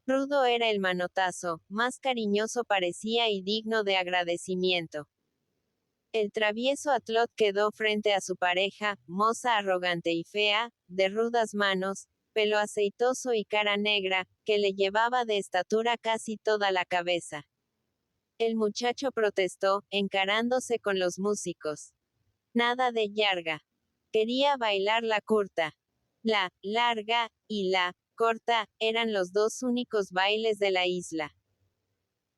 Rudo era el manotazo, más cariñoso parecía y digno de agradecimiento. El travieso Atlot quedó frente a su pareja, moza arrogante y fea, de rudas manos, pelo aceitoso y cara negra, que le llevaba de estatura casi toda la cabeza. El muchacho protestó, encarándose con los músicos. Nada de yarga. Quería bailar la curta. La larga y la corta eran los dos únicos bailes de la isla.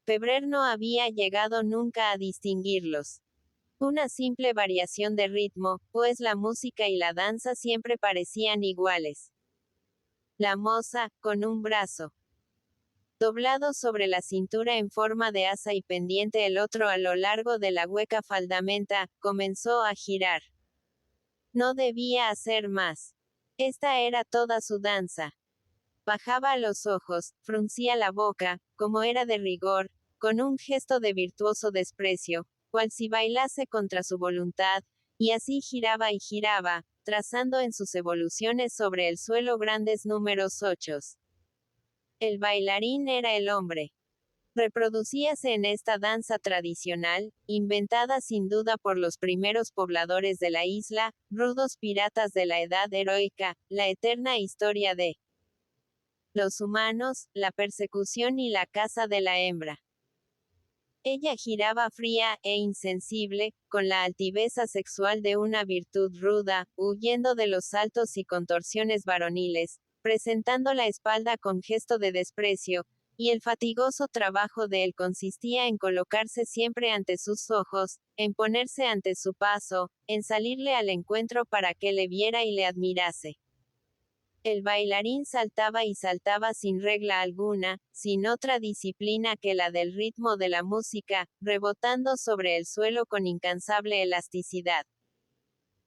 Febrer no había llegado nunca a distinguirlos. Una simple variación de ritmo, pues la música y la danza siempre parecían iguales. La moza, con un brazo doblado sobre la cintura en forma de asa y pendiente el otro a lo largo de la hueca faldamenta, comenzó a girar. No debía hacer más. Esta era toda su danza. Bajaba los ojos, fruncía la boca, como era de rigor, con un gesto de virtuoso desprecio, cual si bailase contra su voluntad, y así giraba y giraba, trazando en sus evoluciones sobre el suelo grandes números ochos. El bailarín era el hombre. Reproducíase en esta danza tradicional, inventada sin duda por los primeros pobladores de la isla, rudos piratas de la edad heroica, la eterna historia de los humanos, la persecución y la caza de la hembra. Ella giraba fría e insensible, con la altivez asexual de una virtud ruda, huyendo de los saltos y contorsiones varoniles, presentando la espalda con gesto de desprecio, y el fatigoso trabajo de él consistía en colocarse siempre ante sus ojos, en ponerse ante su paso, en salirle al encuentro para que le viera y le admirase. El bailarín saltaba y saltaba sin regla alguna, sin otra disciplina que la del ritmo de la música, rebotando sobre el suelo con incansable elasticidad.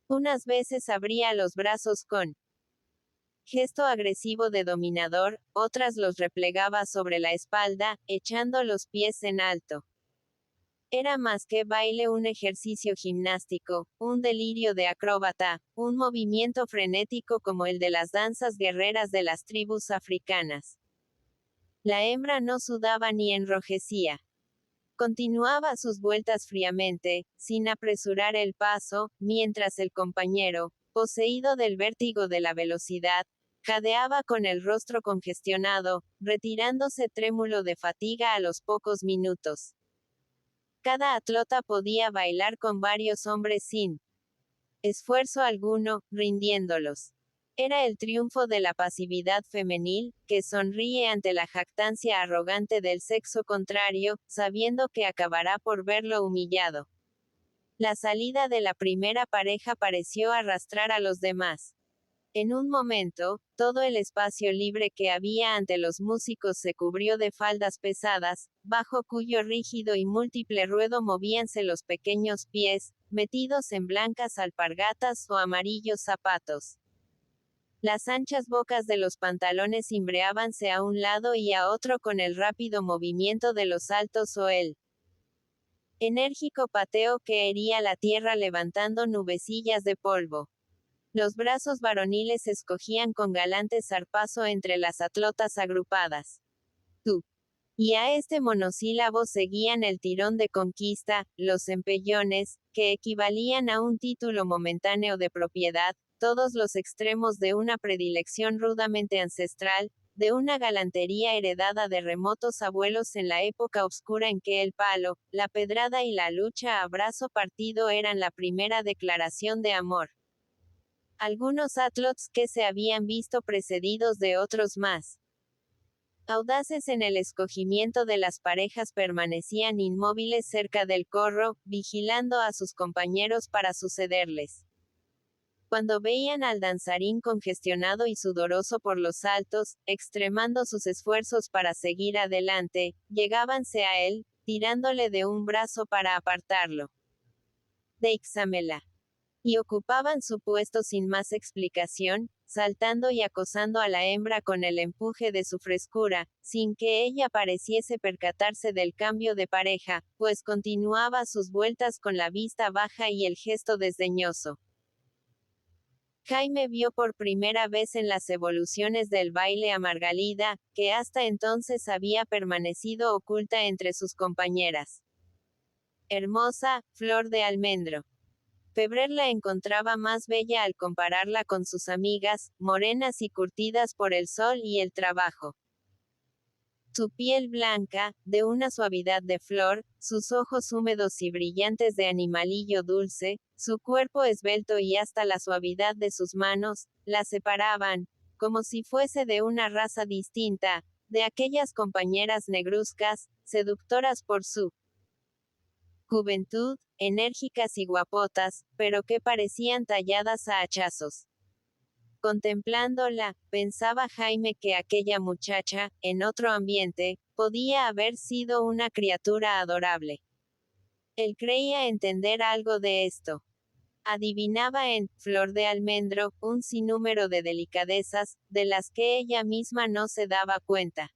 Unas veces abría los brazos con gesto agresivo de dominador, otras los replegaba sobre la espalda, echando los pies en alto. Era más que baile un ejercicio gimnástico, un delirio de acróbata, un movimiento frenético como el de las danzas guerreras de las tribus africanas. La hembra no sudaba ni enrojecía. Continuaba sus vueltas fríamente, sin apresurar el paso, mientras el compañero, poseído del vértigo de la velocidad, jadeaba con el rostro congestionado, retirándose trémulo de fatiga a los pocos minutos. Cada atlota podía bailar con varios hombres sin esfuerzo alguno, rindiéndolos. Era el triunfo de la pasividad femenil, que sonríe ante la jactancia arrogante del sexo contrario, sabiendo que acabará por verlo humillado. La salida de la primera pareja pareció arrastrar a los demás. En un momento, todo el espacio libre que había ante los músicos se cubrió de faldas pesadas, bajo cuyo rígido y múltiple ruedo movíanse los pequeños pies, metidos en blancas alpargatas o amarillos zapatos. Las anchas bocas de los pantalones cimbreábanse a un lado y a otro con el rápido movimiento de los saltos o el enérgico pateo que hería la tierra levantando nubecillas de polvo. Los brazos varoniles escogían con galante zarpazo entre las atlotas agrupadas. Tú. Y a este monosílabo seguían el tirón de conquista, los empellones, que equivalían a un título momentáneo de propiedad, todos los extremos de una predilección rudamente ancestral, de una galantería heredada de remotos abuelos en la época oscura en que el palo, la pedrada y la lucha a brazo partido eran la primera declaración de amor. Algunos atlots que se habían visto precedidos de otros más audaces en el escogimiento de las parejas permanecían inmóviles cerca del corro, vigilando a sus compañeros para sucederles. Cuando veían al danzarín congestionado y sudoroso por los saltos, extremando sus esfuerzos para seguir adelante, llegábanse a él, tirándole de un brazo para apartarlo. Deixamela. Y ocupaban su puesto sin más explicación, saltando y acosando a la hembra con el empuje de su frescura, sin que ella pareciese percatarse del cambio de pareja, pues continuaba sus vueltas con la vista baja y el gesto desdeñoso. Jaime vio por primera vez en las evoluciones del baile a Margalida, que hasta entonces había permanecido oculta entre sus compañeras. Hermosa, flor de almendro. Febrer la encontraba más bella al compararla con sus amigas, morenas y curtidas por el sol y el trabajo. Su piel blanca, de una suavidad de flor, sus ojos húmedos y brillantes de animalillo dulce, su cuerpo esbelto y hasta la suavidad de sus manos, la separaban, como si fuese de una raza distinta, de aquellas compañeras negruzcas, seductoras por su juventud, enérgicas y guapotas, pero que parecían talladas a hachazos. Contemplándola, pensaba Jaime que aquella muchacha, en otro ambiente, podía haber sido una criatura adorable. Él creía entender algo de esto. Adivinaba en Flor de Almendro un sinnúmero de delicadezas, de las que ella misma no se daba cuenta.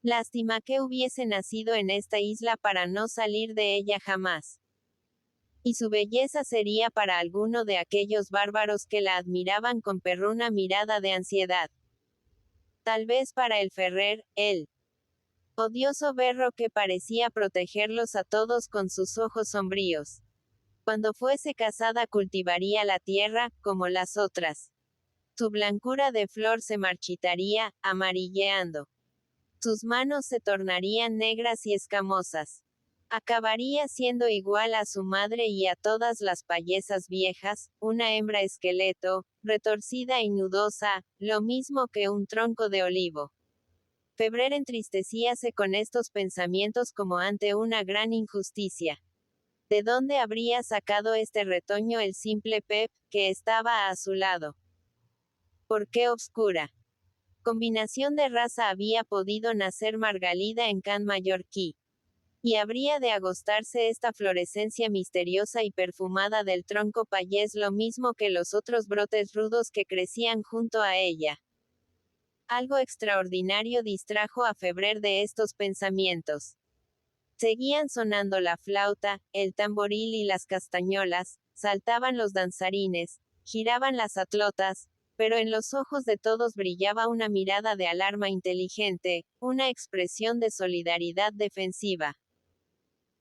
Lástima que hubiese nacido en esta isla para no salir de ella jamás. Y su belleza sería para alguno de aquellos bárbaros que la admiraban con perruna mirada de ansiedad. Tal vez para el Ferrer, el odioso berro que parecía protegerlos a todos con sus ojos sombríos. Cuando fuese casada cultivaría la tierra, como las otras. Su blancura de flor se marchitaría, amarilleando. Sus manos se tornarían negras y escamosas. Acabaría siendo igual a su madre y a todas las payesas viejas, una hembra esqueleto, retorcida y nudosa, lo mismo que un tronco de olivo. Febrer entristecíase con estos pensamientos como ante una gran injusticia. ¿De dónde habría sacado este retoño el simple Pep, que estaba a su lado? ¿Por qué obscura combinación de raza había podido nacer Margalida en Can Mallorquí? Y habría de agostarse esta florescencia misteriosa y perfumada del tronco payés lo mismo que los otros brotes rudos que crecían junto a ella. Algo extraordinario distrajo a Febrer de estos pensamientos. Seguían sonando la flauta, el tamboril y las castañolas, saltaban los danzarines, giraban las atlotas, pero en los ojos de todos brillaba una mirada de alarma inteligente, una expresión de solidaridad defensiva.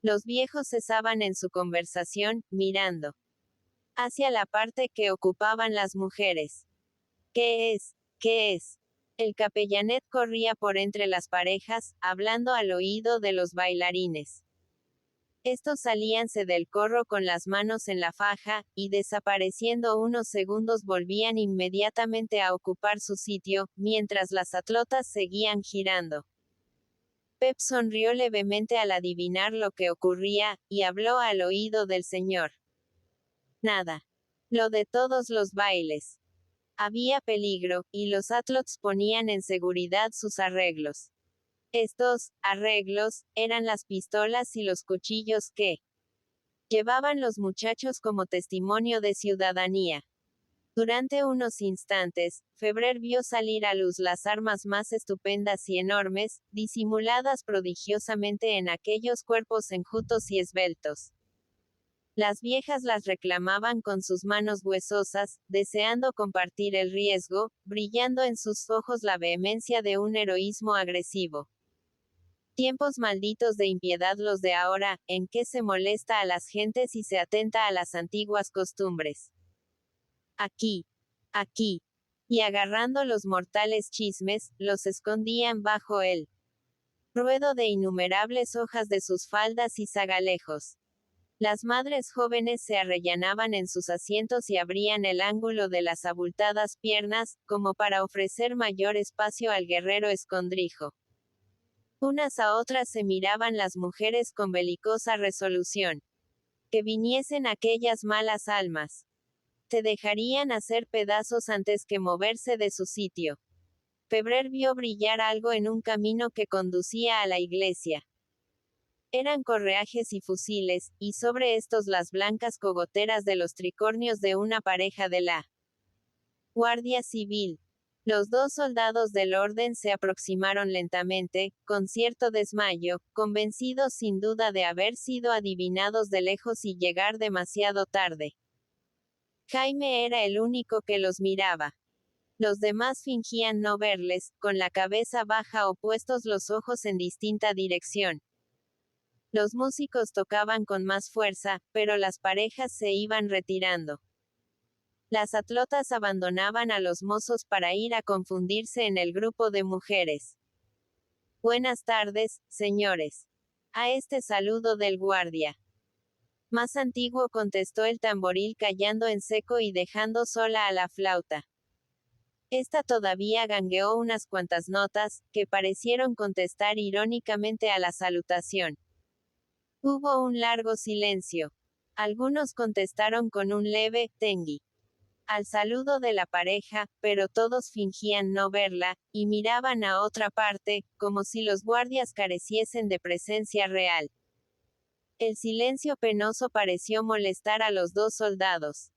Los viejos cesaban en su conversación, mirando hacia la parte que ocupaban las mujeres. ¿Qué es? ¿Qué es? El capellanet corría por entre las parejas, hablando al oído de los bailarines. Estos salíanse del corro con las manos en la faja, y desapareciendo unos segundos volvían inmediatamente a ocupar su sitio, mientras las atlotas seguían girando. Pep sonrió levemente al adivinar lo que ocurría, y habló al oído del señor. Nada. Lo de todos los bailes. Había peligro, y los atlots ponían en seguridad sus arreglos. Estos arreglos eran las pistolas y los cuchillos que llevaban los muchachos como testimonio de ciudadanía. Durante unos instantes, Febrer vio salir a luz las armas más estupendas y enormes, disimuladas prodigiosamente en aquellos cuerpos enjutos y esbeltos. Las viejas las reclamaban con sus manos huesosas, deseando compartir el riesgo, brillando en sus ojos la vehemencia de un heroísmo agresivo. Tiempos malditos de impiedad los de ahora, en que se molesta a las gentes y se atenta a las antiguas costumbres. Aquí, aquí. Y agarrando los mortales chismes, los escondían bajo el ruedo de innumerables hojas de sus faldas y zagalejos. Las madres jóvenes se arrellanaban en sus asientos y abrían el ángulo de las abultadas piernas, como para ofrecer mayor espacio al guerrero escondrijo. Unas a otras se miraban las mujeres con belicosa resolución. Que viniesen aquellas malas almas. Se dejarían hacer pedazos antes que moverse de su sitio. Febrer vio brillar algo en un camino que conducía a la iglesia. Eran correajes y fusiles, y sobre estos las blancas cogoteras de los tricornios de una pareja de la Guardia Civil. Los dos soldados del orden se aproximaron lentamente, con cierto desmayo, convencidos sin duda de haber sido adivinados de lejos y llegar demasiado tarde. Jaime era el único que los miraba. Los demás fingían no verles, con la cabeza baja o puestos los ojos en distinta dirección. Los músicos tocaban con más fuerza, pero las parejas se iban retirando. Las atlotas abandonaban a los mozos para ir a confundirse en el grupo de mujeres. Buenas tardes, señores. A este saludo del guardia más antiguo contestó el tamboril callando en seco y dejando sola a la flauta. Esta todavía gangueó unas cuantas notas, que parecieron contestar irónicamente a la salutación. Hubo un largo silencio. Algunos contestaron con un leve tengui al saludo de la pareja, pero todos fingían no verla, y miraban a otra parte, como si los guardias careciesen de presencia real. El silencio penoso pareció molestar a los dos soldados.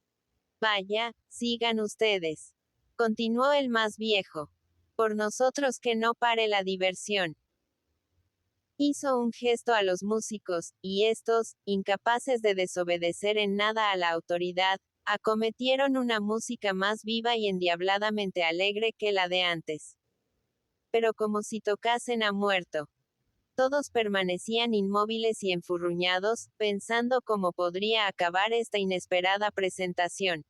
Vaya, sigan ustedes, continuó el más viejo. Por nosotros que no pare la diversión. Hizo un gesto a los músicos, y estos, incapaces de desobedecer en nada a la autoridad, acometieron una música más viva y endiabladamente alegre que la de antes. Pero como si tocasen a muerto. Todos permanecían inmóviles y enfurruñados, pensando cómo podría acabar esta inesperada presentación.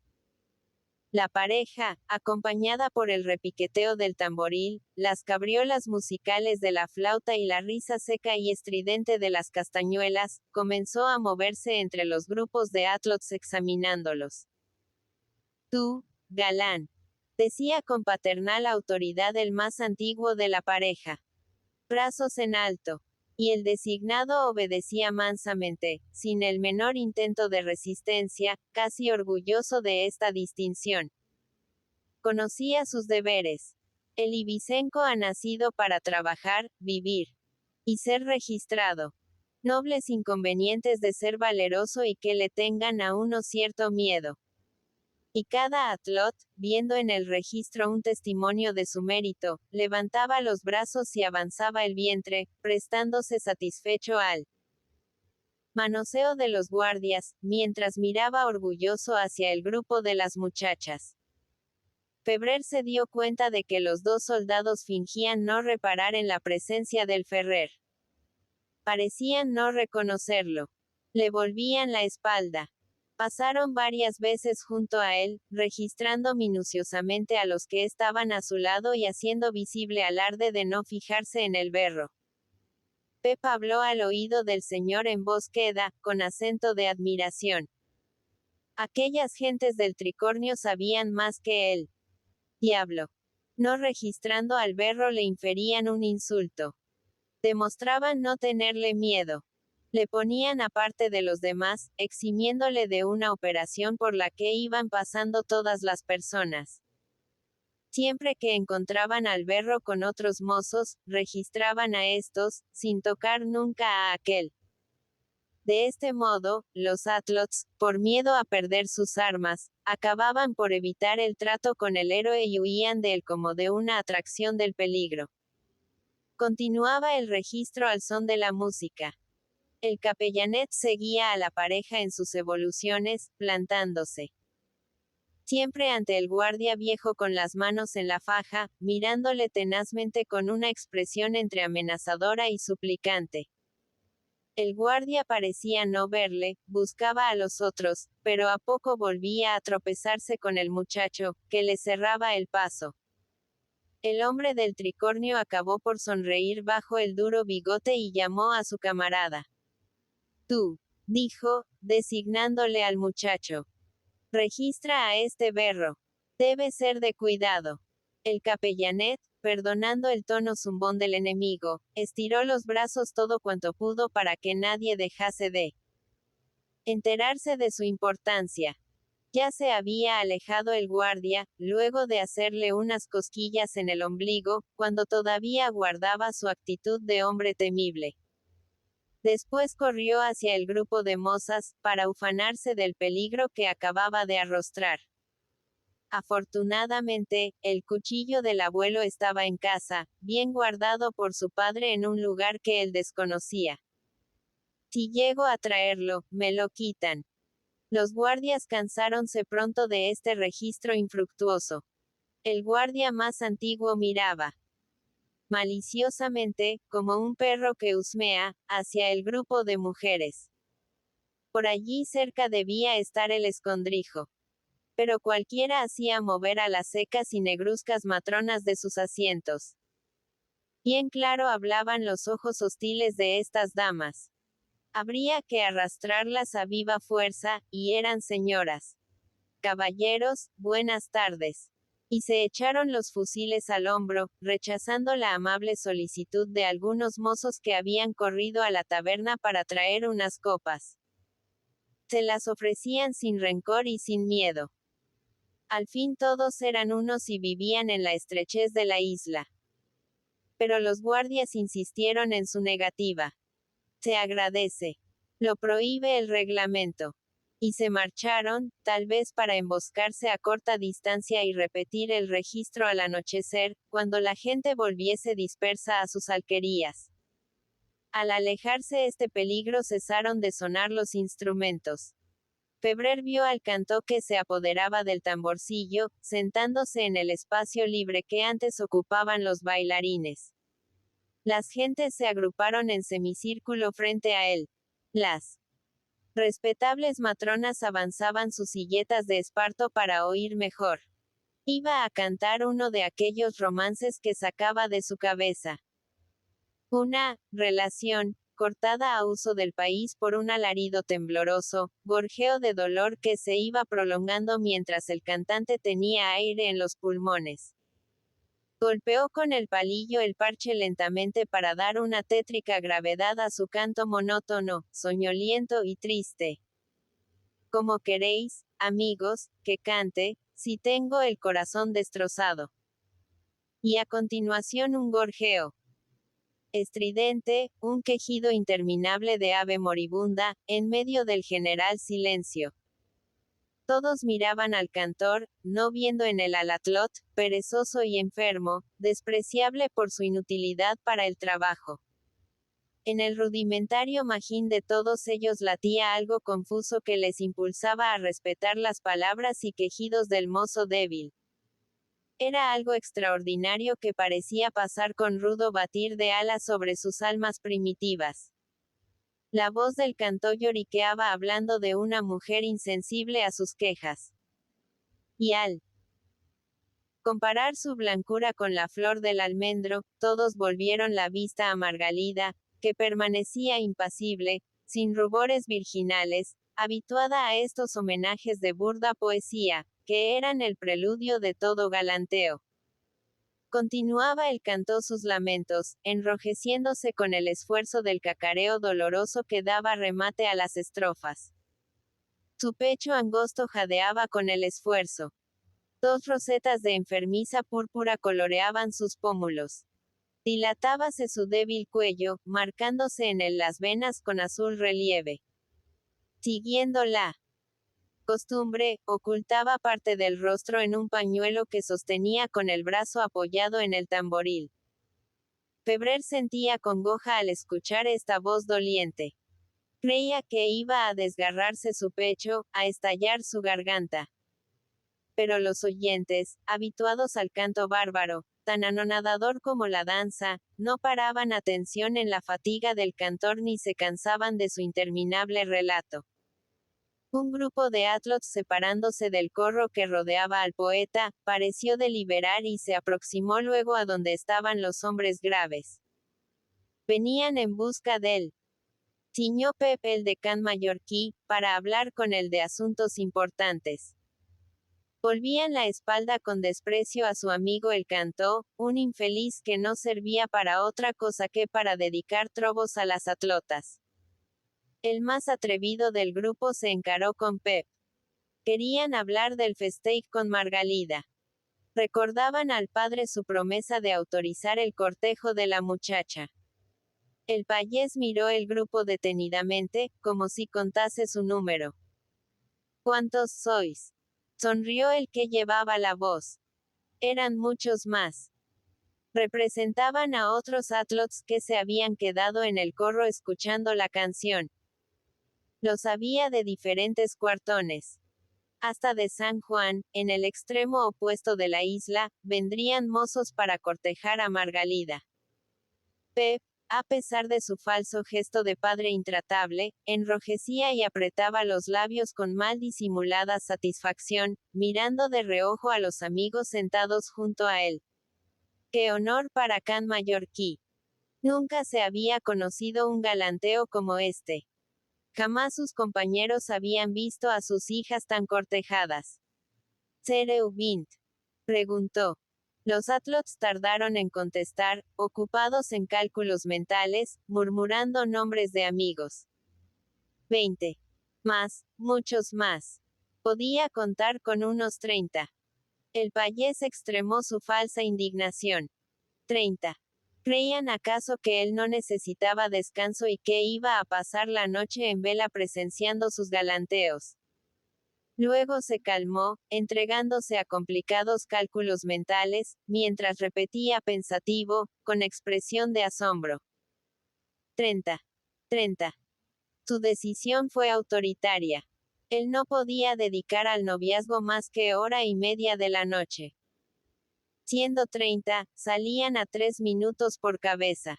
La pareja, acompañada por el repiqueteo del tamboril, las cabriolas musicales de la flauta y la risa seca y estridente de las castañuelas, comenzó a moverse entre los grupos de atlots examinándolos. Tú, galán, decía con paternal autoridad el más antiguo de la pareja. Brazos en alto. Y el designado obedecía mansamente, sin el menor intento de resistencia, casi orgulloso de esta distinción. Conocía sus deberes. El ibicenco ha nacido para trabajar, vivir y ser registrado. Nobles inconvenientes de ser valeroso y que le tengan a uno cierto miedo. Y cada atlot, viendo en el registro un testimonio de su mérito, levantaba los brazos y avanzaba el vientre, prestándose satisfecho al manoseo de los guardias, mientras miraba orgulloso hacia el grupo de las muchachas. Febrer se dio cuenta de que los dos soldados fingían no reparar en la presencia del Ferrer. Parecían no reconocerlo. Le volvían la espalda. Pasaron varias veces junto a él, registrando minuciosamente a los que estaban a su lado y haciendo visible alarde de no fijarse en el berro. Pep habló al oído del señor en voz queda, con acento de admiración. Aquellas gentes del tricornio sabían más que él. Diablo. No registrando al berro le inferían un insulto. Demostraban no tenerle miedo. Le ponían aparte de los demás, eximiéndole de una operación por la que iban pasando todas las personas. Siempre que encontraban al berro con otros mozos, registraban a estos, sin tocar nunca a aquel. De este modo, los atlots, por miedo a perder sus armas, acababan por evitar el trato con el héroe y huían de él como de una atracción del peligro. Continuaba el registro al son de la música. El capellanet seguía a la pareja en sus evoluciones, plantándose siempre ante el guardia viejo con las manos en la faja, mirándole tenazmente con una expresión entre amenazadora y suplicante. El guardia parecía no verle, buscaba a los otros, pero a poco volvía a tropezarse con el muchacho, que le cerraba el paso. El hombre del tricornio acabó por sonreír bajo el duro bigote y llamó a su camarada. Tú, dijo, designándole al muchacho. Registra a este berro. Debe ser de cuidado. El capellanet, perdonando el tono zumbón del enemigo, estiró los brazos todo cuanto pudo para que nadie dejase de enterarse de su importancia. Ya se había alejado el guardia, luego de hacerle unas cosquillas en el ombligo, cuando todavía guardaba su actitud de hombre temible. Después corrió hacia el grupo de mozas, para ufanarse del peligro que acababa de arrostrar. Afortunadamente, el cuchillo del abuelo estaba en casa, bien guardado por su padre en un lugar que él desconocía. Si llego a traerlo, me lo quitan. Los guardias cansáronse pronto de este registro infructuoso. El guardia más antiguo miraba maliciosamente, como un perro que husmea, hacia el grupo de mujeres. Por allí cerca debía estar el escondrijo. Pero cualquiera hacía mover a las secas y negruzcas matronas de sus asientos. Bien claro hablaban los ojos hostiles de estas damas. Habría que arrastrarlas a viva fuerza, y eran señoras. Caballeros, buenas tardes. Y se echaron los fusiles al hombro, rechazando la amable solicitud de algunos mozos que habían corrido a la taberna para traer unas copas. Se las ofrecían sin rencor y sin miedo. Al fin todos eran unos y vivían en la estrechez de la isla. Pero los guardias insistieron en su negativa. Se agradece. Lo prohíbe el reglamento. Y se marcharon, tal vez para emboscarse a corta distancia y repetir el registro al anochecer, cuando la gente volviese dispersa a sus alquerías. Al alejarse este peligro cesaron de sonar los instrumentos. Febrer vio al cantor que se apoderaba del tamborcillo, sentándose en el espacio libre que antes ocupaban los bailarines. Las gentes se agruparon en semicírculo frente a él. Las respetables matronas avanzaban sus silletas de esparto para oír mejor. Iba a cantar uno de aquellos romances que sacaba de su cabeza. Una relación, cortada a uso del país por un alarido tembloroso, gorjeo de dolor que se iba prolongando mientras el cantante tenía aire en los pulmones. Golpeó con el palillo el parche lentamente para dar una tétrica gravedad a su canto monótono, soñoliento y triste. Como queréis, amigos, que cante, si tengo el corazón destrozado. Y a continuación un gorjeo estridente, un quejido interminable de ave moribunda, en medio del general silencio. Todos miraban al cantor, no viendo en él al atlot, perezoso y enfermo, despreciable por su inutilidad para el trabajo. En el rudimentario magín de todos ellos latía algo confuso que les impulsaba a respetar las palabras y quejidos del mozo débil. Era algo extraordinario que parecía pasar con rudo batir de alas sobre sus almas primitivas. La voz del cantor lloriqueaba hablando de una mujer insensible a sus quejas. Y al comparar su blancura con la flor del almendro, todos volvieron la vista a Margalida, que permanecía impasible, sin rubores virginales, habituada a estos homenajes de burda poesía, que eran el preludio de todo galanteo. Continuaba el cantor sus lamentos, enrojeciéndose con el esfuerzo del cacareo doloroso que daba remate a las estrofas. Su pecho angosto jadeaba con el esfuerzo. Dos rosetas de enfermiza púrpura coloreaban sus pómulos. Dilatábase su débil cuello, marcándose en él las venas con azul relieve. Siguiendo la costumbre, ocultaba parte del rostro en un pañuelo que sostenía con el brazo apoyado en el tamboril. Febrer sentía congoja al escuchar esta voz doliente. Creía que iba a desgarrarse su pecho, a estallar su garganta. Pero los oyentes, habituados al canto bárbaro, tan anonadador como la danza, no paraban atención en la fatiga del cantor ni se cansaban de su interminable relato. Un grupo de atlots separándose del corro que rodeaba al poeta, pareció deliberar y se aproximó luego a donde estaban los hombres graves. Venían en busca del Siñó Pepe el decán mallorquí, para hablar con él de asuntos importantes. Volvían la espalda con desprecio a su amigo el cantó, un infeliz que no servía para otra cosa que para dedicar trovos a las atlotas. El más atrevido del grupo se encaró con Pep. Querían hablar del festeig con Margalida. Recordaban al padre su promesa de autorizar el cortejo de la muchacha. El payés miró el grupo detenidamente, como si contase su número. ¿Cuántos sois? Sonrió el que llevaba la voz. Eran muchos más. Representaban a otros atlots que se habían quedado en el corro escuchando la canción. Los había de diferentes cuartones. Hasta de San Juan, en el extremo opuesto de la isla, vendrían mozos para cortejar a Margalida. Pep, a pesar de su falso gesto de padre intratable, enrojecía y apretaba los labios con mal disimulada satisfacción, mirando de reojo a los amigos sentados junto a él. ¡Qué honor para Can Mallorquí! Nunca se había conocido un galanteo como este. Jamás sus compañeros habían visto a sus hijas tan cortejadas. ¿Sereu vint?, preguntó. Los atlots tardaron en contestar, ocupados en cálculos mentales, murmurando nombres de amigos. 20. Más, muchos más. Podía contar con unos 30. El payés extremó su falsa indignación. 30. ¿Creían acaso que él no necesitaba descanso y que iba a pasar la noche en vela presenciando sus galanteos? Luego se calmó, entregándose a complicados cálculos mentales, mientras repetía pensativo, con expresión de asombro. 30. 30. Su decisión fue autoritaria. Él no podía dedicar al noviazgo más que hora y media de la noche. Siendo 30, salían a 3 minutos por cabeza.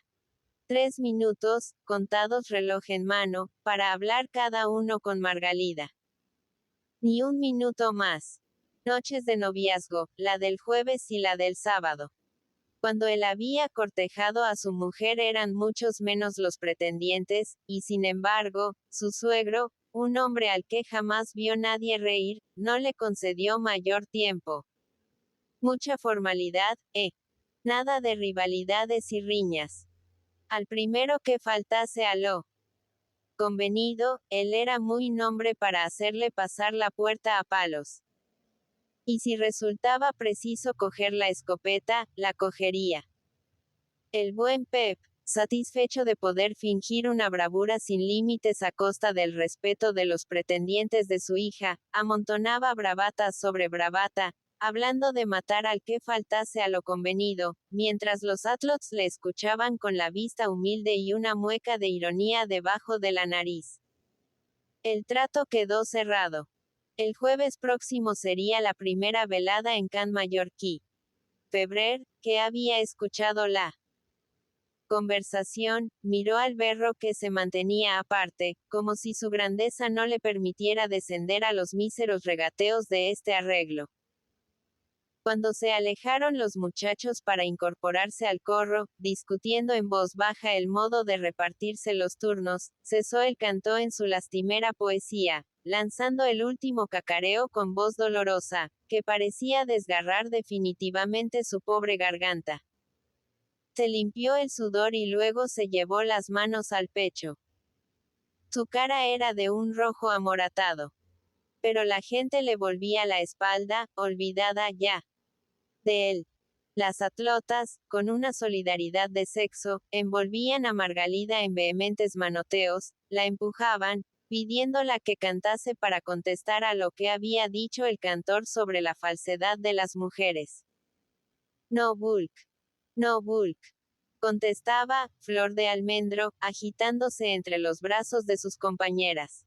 3 minutos, contados reloj en mano, para hablar cada uno con Margalida. Ni un minuto más. Noches de noviazgo, la del jueves y la del sábado. Cuando él había cortejado a su mujer eran muchos menos los pretendientes, y sin embargo, su suegro, un hombre al que jamás vio nadie reír, no le concedió mayor tiempo. Mucha formalidad, nada de rivalidades y riñas. Al primero que faltase a lo convenido, él era muy nombre para hacerle pasar la puerta a palos. Y si resultaba preciso coger la escopeta, la cogería. El buen Pep, satisfecho de poder fingir una bravura sin límites a costa del respeto de los pretendientes de su hija, amontonaba bravata sobre bravata, hablando de matar al que faltase a lo convenido, mientras los atlots le escuchaban con la vista humilde y una mueca de ironía debajo de la nariz. El trato quedó cerrado. El jueves próximo sería la primera velada en Can Mallorquí. Febrer, que había escuchado la conversación, miró al berro que se mantenía aparte, como si su grandeza no le permitiera descender a los míseros regateos de este arreglo. Cuando se alejaron los muchachos para incorporarse al corro, discutiendo en voz baja el modo de repartirse los turnos, cesó el canto en su lastimera poesía, lanzando el último cacareo con voz dolorosa, que parecía desgarrar definitivamente su pobre garganta. Se limpió el sudor y luego se llevó las manos al pecho. Su cara era de un rojo amoratado. Pero la gente le volvía la espalda, olvidada ya de él. Las atlotas, con una solidaridad de sexo, envolvían a Margalida en vehementes manoteos, la empujaban, pidiéndola que cantase para contestar a lo que había dicho el cantor sobre la falsedad de las mujeres. No bulk. No bulk. Contestaba, Flor de Almendro, agitándose entre los brazos de sus compañeras.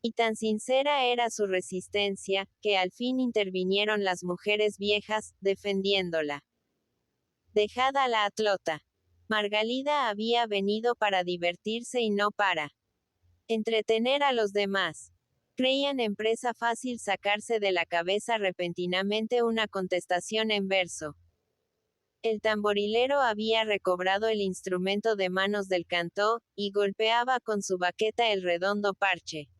Y tan sincera era su resistencia, que al fin intervinieron las mujeres viejas, defendiéndola. Dejad a la atlota. Margalida había venido para divertirse y no para entretener a los demás. Creían empresa fácil sacarse de la cabeza repentinamente una contestación en verso. El tamborilero había recobrado el instrumento de manos del cantó, y golpeaba con su baqueta el redondo parche.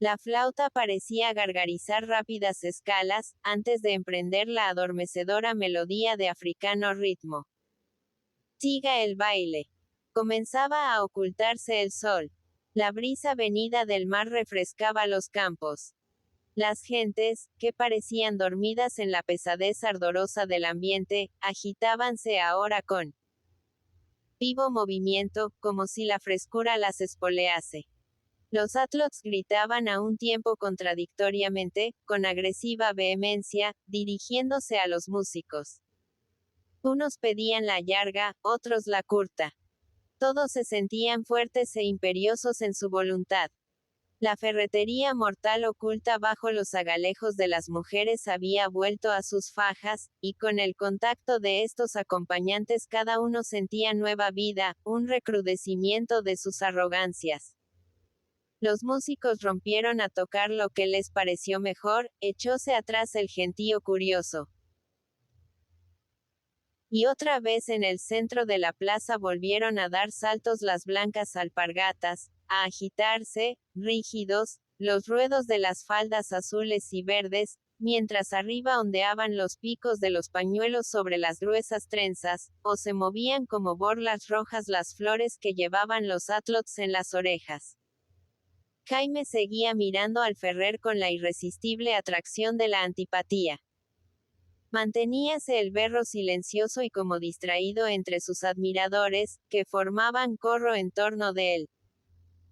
La flauta parecía gargarizar rápidas escalas, antes de emprender la adormecedora melodía de africano ritmo. Siga el baile. Comenzaba a ocultarse el sol. La brisa venida del mar refrescaba los campos. Las gentes, que parecían dormidas en la pesadez ardorosa del ambiente, agitábanse ahora con vivo movimiento, como si la frescura las espolease. Los atlots gritaban a un tiempo contradictoriamente, con agresiva vehemencia, dirigiéndose a los músicos. Unos pedían la larga, otros la curta. Todos se sentían fuertes e imperiosos en su voluntad. La ferretería mortal oculta bajo los agalejos de las mujeres había vuelto a sus fajas, y con el contacto de estos acompañantes cada uno sentía nueva vida, un recrudecimiento de sus arrogancias. Los músicos rompieron a tocar lo que les pareció mejor, echóse atrás el gentío curioso. Y otra vez en el centro de la plaza volvieron a dar saltos las blancas alpargatas, a agitarse, rígidos, los ruedos de las faldas azules y verdes, mientras arriba ondeaban los picos de los pañuelos sobre las gruesas trenzas, o se movían como borlas rojas las flores que llevaban los atlots en las orejas. Jaime seguía mirando al Ferrer con la irresistible atracción de la antipatía. Manteníase el berro silencioso y como distraído entre sus admiradores, que formaban corro en torno de él.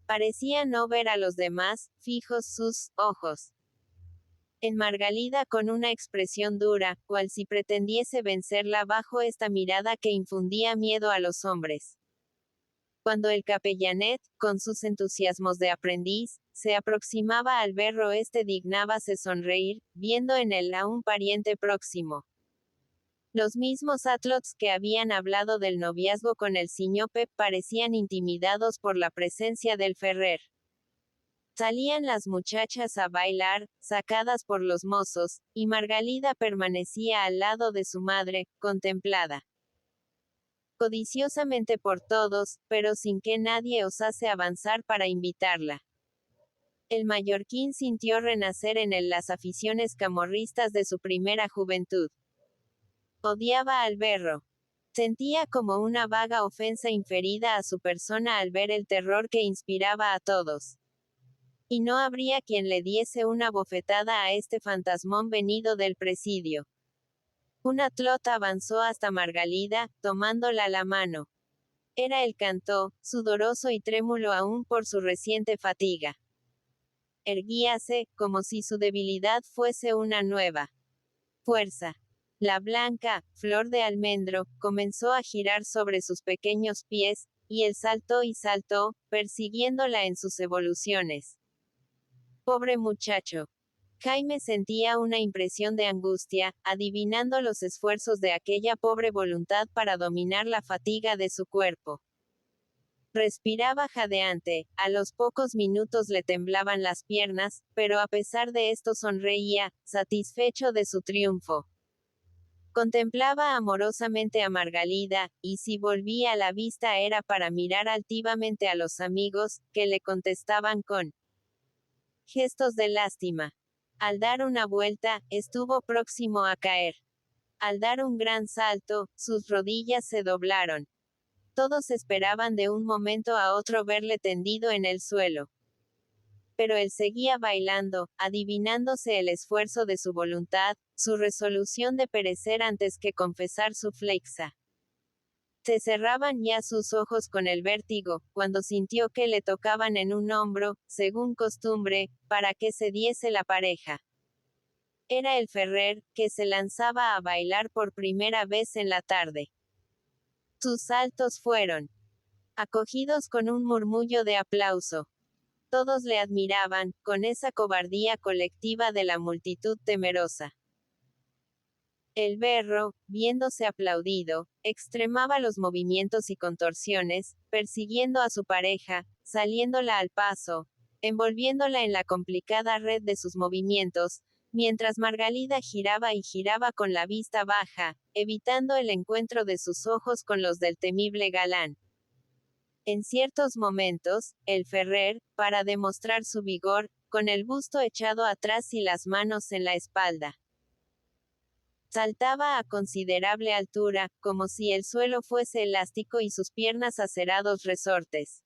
Parecía no ver a los demás, fijos sus ojos en Margalida con una expresión dura, cual si pretendiese vencerla bajo esta mirada que infundía miedo a los hombres. Cuando el capellanet, con sus entusiasmos de aprendiz, se aproximaba al berro dignábase sonreír, viendo en él a un pariente próximo. Los mismos atlots que habían hablado del noviazgo con el Siñope parecían intimidados por la presencia del Ferrer. Salían las muchachas a bailar, sacadas por los mozos, y Margalida permanecía al lado de su madre, contemplada codiciosamente por todos, pero sin que nadie osase avanzar para invitarla. El mallorquín sintió renacer en él las aficiones camorristas de su primera juventud. Odiaba al berro. Sentía como una vaga ofensa inferida a su persona al ver el terror que inspiraba a todos. Y no habría quien le diese una bofetada a este fantasmón venido del presidio. Un atlot avanzó hasta Margalida, tomándola la mano. Era el Cantó, sudoroso y trémulo aún por su reciente fatiga. Erguíase, como si su debilidad fuese una nueva fuerza. La blanca, flor de almendro, comenzó a girar sobre sus pequeños pies, y él saltó y saltó, persiguiéndola en sus evoluciones. Pobre muchacho. Jaime sentía una impresión de angustia, adivinando los esfuerzos de aquella pobre voluntad para dominar la fatiga de su cuerpo. Respiraba jadeante, a los pocos minutos le temblaban las piernas, pero a pesar de esto sonreía, satisfecho de su triunfo. Contemplaba amorosamente a Margalida, y si volvía la vista era para mirar altivamente a los amigos, que le contestaban con gestos de lástima. Al dar una vuelta, estuvo próximo a caer. Al dar un gran salto, sus rodillas se doblaron. Todos esperaban de un momento a otro verle tendido en el suelo. Pero él seguía bailando, adivinándose el esfuerzo de su voluntad, su resolución de perecer antes que confesar su flexa. Se cerraban ya sus ojos con el vértigo, cuando sintió que le tocaban en un hombro, según costumbre, para que se diese la pareja. Era el Ferrer, que se lanzaba a bailar por primera vez en la tarde. Sus saltos fueron acogidos con un murmullo de aplauso. Todos le admiraban, con esa cobardía colectiva de la multitud temerosa. El berro, viéndose aplaudido, extremaba los movimientos y contorsiones, persiguiendo a su pareja, saliéndola al paso, envolviéndola en la complicada red de sus movimientos, mientras Margalida giraba y giraba con la vista baja, evitando el encuentro de sus ojos con los del temible galán. En ciertos momentos, el Ferrer, para demostrar su vigor, con el busto echado atrás y las manos en la espalda, saltaba a considerable altura, como si el suelo fuese elástico y sus piernas acerados resortes.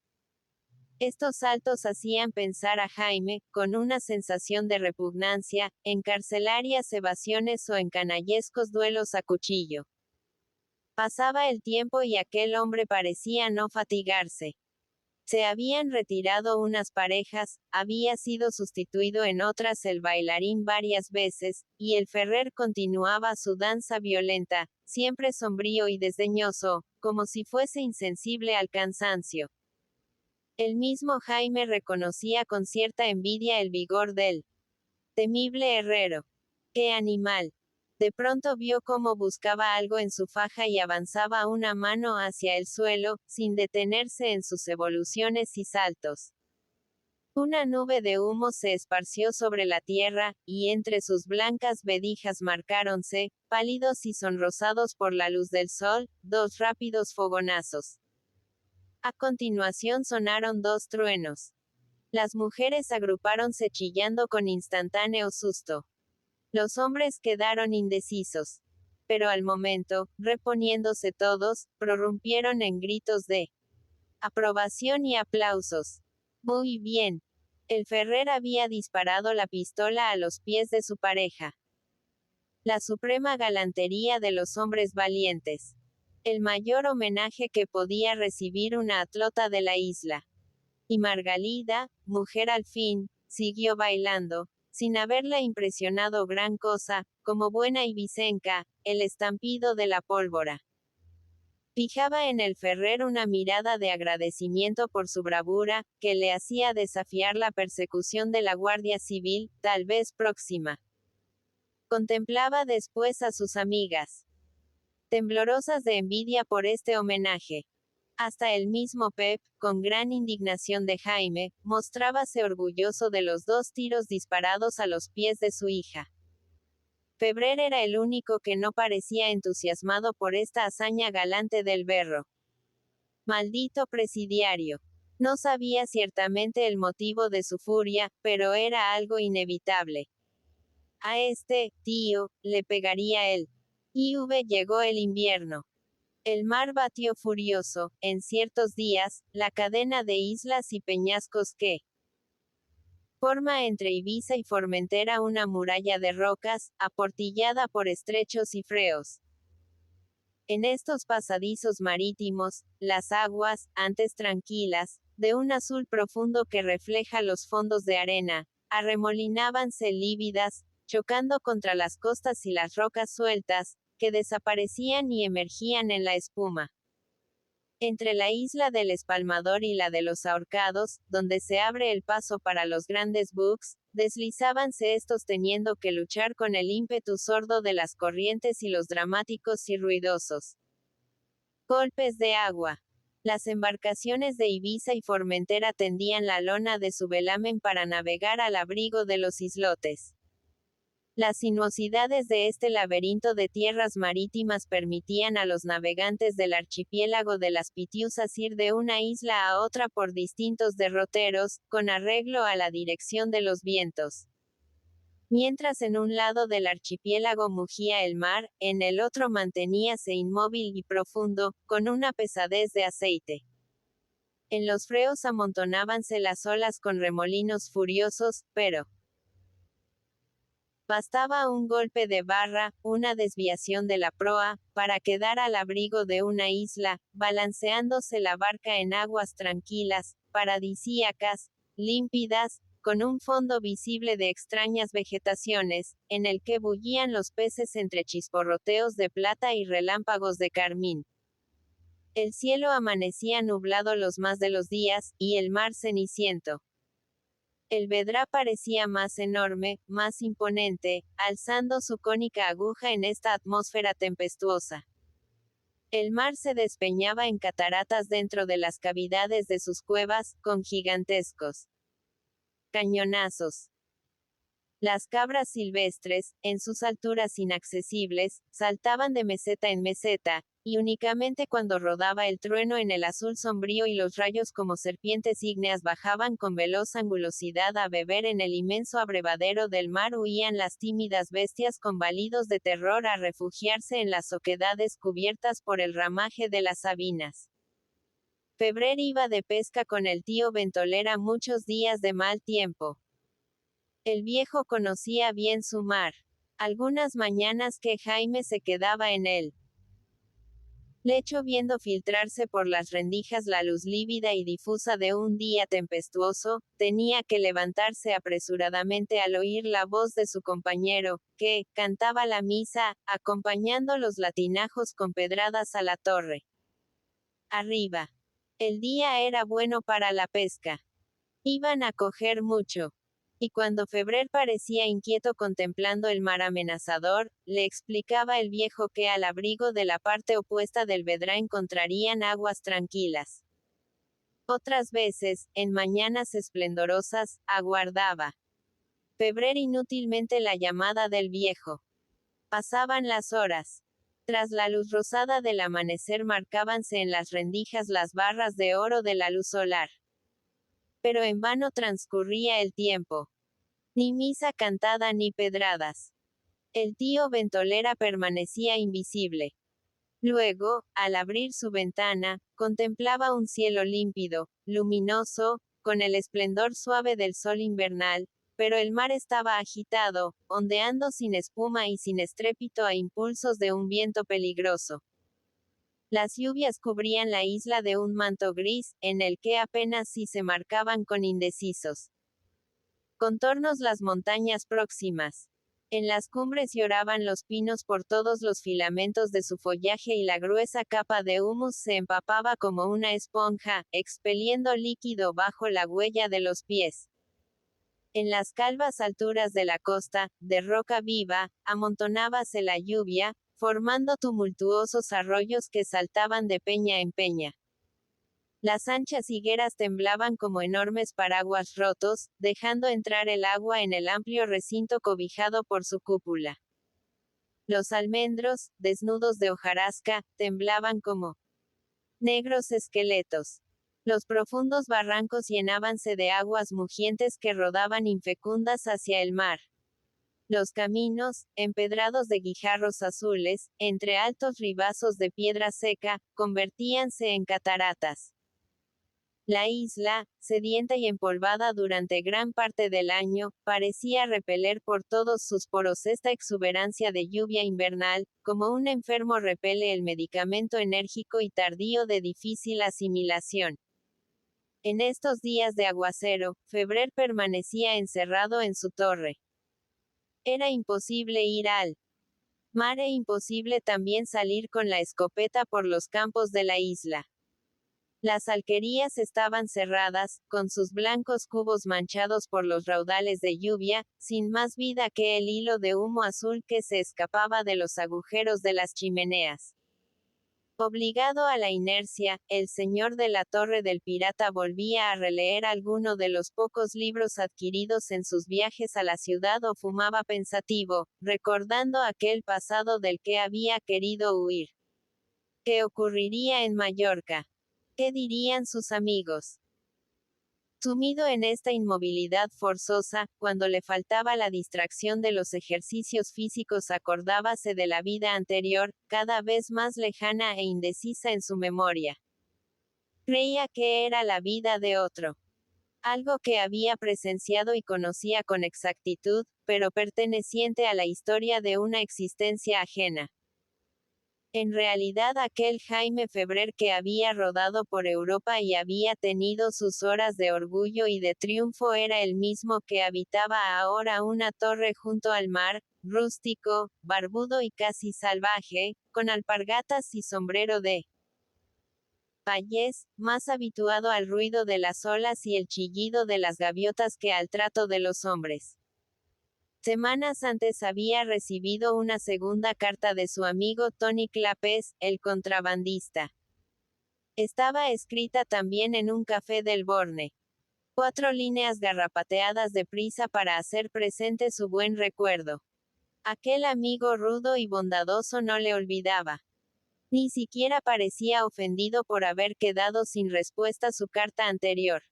Estos saltos hacían pensar a Jaime, con una sensación de repugnancia, en carcelarias evasiones o en canallescos duelos a cuchillo. Pasaba el tiempo y aquel hombre parecía no fatigarse. Se habían retirado unas parejas, había sido sustituido en otras el bailarín varias veces, y el Ferrer continuaba su danza violenta, siempre sombrío y desdeñoso, como si fuese insensible al cansancio. El mismo Jaime reconocía con cierta envidia el vigor del temible herrero. ¡Qué animal! De pronto vio cómo buscaba algo en su faja y avanzaba una mano hacia el suelo, sin detenerse en sus evoluciones y saltos. Una nube de humo se esparció sobre la tierra, y entre sus blancas vedijas marcáronse, pálidos y sonrosados por la luz del sol, dos rápidos fogonazos. A continuación sonaron dos truenos. Las mujeres agrupáronse chillando con instantáneo susto. Los hombres quedaron indecisos. Pero al momento, reponiéndose todos, prorrumpieron en gritos de aprobación y aplausos. Muy bien. El Ferrer había disparado la pistola a los pies de su pareja. La suprema galantería de los hombres valientes. El mayor homenaje que podía recibir una atleta de la isla. Y Margalida, mujer al fin, siguió bailando, sin haberla impresionado gran cosa, como buena ibicenca, el estampido de la pólvora. Fijaba en el Ferrer una mirada de agradecimiento por su bravura, que le hacía desafiar la persecución de la Guardia Civil, tal vez próxima. Contemplaba después a sus amigas, temblorosas de envidia por este homenaje. Hasta el mismo Pep, con gran indignación de Jaime, mostrábase orgulloso de los dos tiros disparados a los pies de su hija. Ferrer era el único que no parecía entusiasmado por esta hazaña galante del berro. Maldito presidiario. No sabía ciertamente el motivo de su furia, pero era algo inevitable. A este, tío, le pegaría él. Llegó el invierno. El mar batió furioso, en ciertos días, la cadena de islas y peñascos que forma entre Ibiza y Formentera una muralla de rocas, aportillada por estrechos y freos. En estos pasadizos marítimos, las aguas, antes tranquilas, de un azul profundo que refleja los fondos de arena, arremolinábanse lívidas, chocando contra las costas y las rocas sueltas, que desaparecían y emergían en la espuma. Entre la isla del Espalmador y la de los Ahorcados, donde se abre el paso para los grandes buques, deslizábanse estos teniendo que luchar con el ímpetu sordo de las corrientes y los dramáticos y ruidosos golpes de agua. Las embarcaciones de Ibiza y Formentera tendían la lona de su velamen para navegar al abrigo de los islotes. Las sinuosidades de este laberinto de tierras marítimas permitían a los navegantes del archipiélago de las Pitiusas ir de una isla a otra por distintos derroteros, con arreglo a la dirección de los vientos. Mientras en un lado del archipiélago mugía el mar, en el otro manteníase inmóvil y profundo, con una pesadez de aceite. En los freos amontonábanse las olas con remolinos furiosos, pero bastaba un golpe de barra, una desviación de la proa, para quedar al abrigo de una isla, balanceándose la barca en aguas tranquilas, paradisíacas, límpidas, con un fondo visible de extrañas vegetaciones, en el que bullían los peces entre chisporroteos de plata y relámpagos de carmín. El cielo amanecía nublado los más de los días, y el mar ceniciento. El Vedrá parecía más enorme, más imponente, alzando su cónica aguja en esta atmósfera tempestuosa. El mar se despeñaba en cataratas dentro de las cavidades de sus cuevas, con gigantescos cañonazos. Las cabras silvestres, en sus alturas inaccesibles, saltaban de meseta en meseta, y únicamente cuando rodaba el trueno en el azul sombrío y los rayos como serpientes ígneas bajaban con veloz angulosidad a beber en el inmenso abrevadero del mar, huían las tímidas bestias con balidos de terror a refugiarse en las oquedades cubiertas por el ramaje de las sabinas. Ferrer iba de pesca con el tío Ventolera muchos días de mal tiempo. El viejo conocía bien su mar. Algunas mañanas que Jaime se quedaba en él Lecho viendo filtrarse por las rendijas la luz lívida y difusa de un día tempestuoso, tenía que levantarse apresuradamente al oír la voz de su compañero, que cantaba la misa, acompañando los latinajos con pedradas a la torre. Arriba. El día era bueno para la pesca. Iban a coger mucho. Y cuando Febrer parecía inquieto contemplando el mar amenazador, le explicaba el viejo que al abrigo de la parte opuesta del Vedra encontrarían aguas tranquilas. Otras veces, en mañanas esplendorosas, aguardaba Febrer inútilmente la llamada del viejo. Pasaban las horas. Tras la luz rosada del amanecer marcábanse en las rendijas las barras de oro de la luz solar. Pero en vano transcurría el tiempo. Ni misa cantada ni pedradas. El tío Ventolera permanecía invisible. Luego, al abrir su ventana, contemplaba un cielo límpido, luminoso, con el esplendor suave del sol invernal, pero el mar estaba agitado, ondeando sin espuma y sin estrépito a impulsos de un viento peligroso. Las lluvias cubrían la isla de un manto gris, en el que apenas si se marcaban con indecisos contornos las montañas próximas. En las cumbres lloraban los pinos por todos los filamentos de su follaje y la gruesa capa de humus se empapaba como una esponja, expeliendo líquido bajo la huella de los pies. En las calvas alturas de la costa, de roca viva, amontonábase la lluvia, formando tumultuosos arroyos que saltaban de peña en peña. Las anchas higueras temblaban como enormes paraguas rotos, dejando entrar el agua en el amplio recinto cobijado por su cúpula. Los almendros, desnudos de hojarasca, temblaban como negros esqueletos. Los profundos barrancos llenábanse de aguas mugientes que rodaban infecundas hacia el mar. Los caminos, empedrados de guijarros azules, entre altos ribazos de piedra seca, convertíanse en cataratas. La isla, sedienta y empolvada durante gran parte del año, parecía repeler por todos sus poros esta exuberancia de lluvia invernal, como un enfermo repele el medicamento enérgico y tardío de difícil asimilación. En estos días de aguacero, Febrer permanecía encerrado en su torre. Era imposible ir al mar e imposible también salir con la escopeta por los campos de la isla. Las alquerías estaban cerradas, con sus blancos cubos manchados por los raudales de lluvia, sin más vida que el hilo de humo azul que se escapaba de los agujeros de las chimeneas. Obligado a la inercia, el señor de la Torre del Pirata volvía a releer alguno de los pocos libros adquiridos en sus viajes a la ciudad o fumaba pensativo, recordando aquel pasado del que había querido huir. ¿Qué ocurriría en Mallorca? ¿Qué dirían sus amigos? Sumido en esta inmovilidad forzosa, cuando le faltaba la distracción de los ejercicios físicos, acordábase de la vida anterior, cada vez más lejana e indecisa en su memoria. Creía que era la vida de otro. Algo que había presenciado y conocía con exactitud, pero perteneciente a la historia de una existencia ajena. En realidad aquel Jaime Febrer que había rodado por Europa y había tenido sus horas de orgullo y de triunfo era el mismo que habitaba ahora una torre junto al mar, rústico, barbudo y casi salvaje, con alpargatas y sombrero de payés, más habituado al ruido de las olas y el chillido de las gaviotas que al trato de los hombres. Semanas antes había recibido una segunda carta de su amigo Tony Clapes, el contrabandista. Estaba escrita también en un café del Borne. 4 líneas garrapateadas de prisa para hacer presente su buen recuerdo. Aquel amigo rudo y bondadoso no le olvidaba. Ni siquiera parecía ofendido por haber quedado sin respuesta su carta anterior.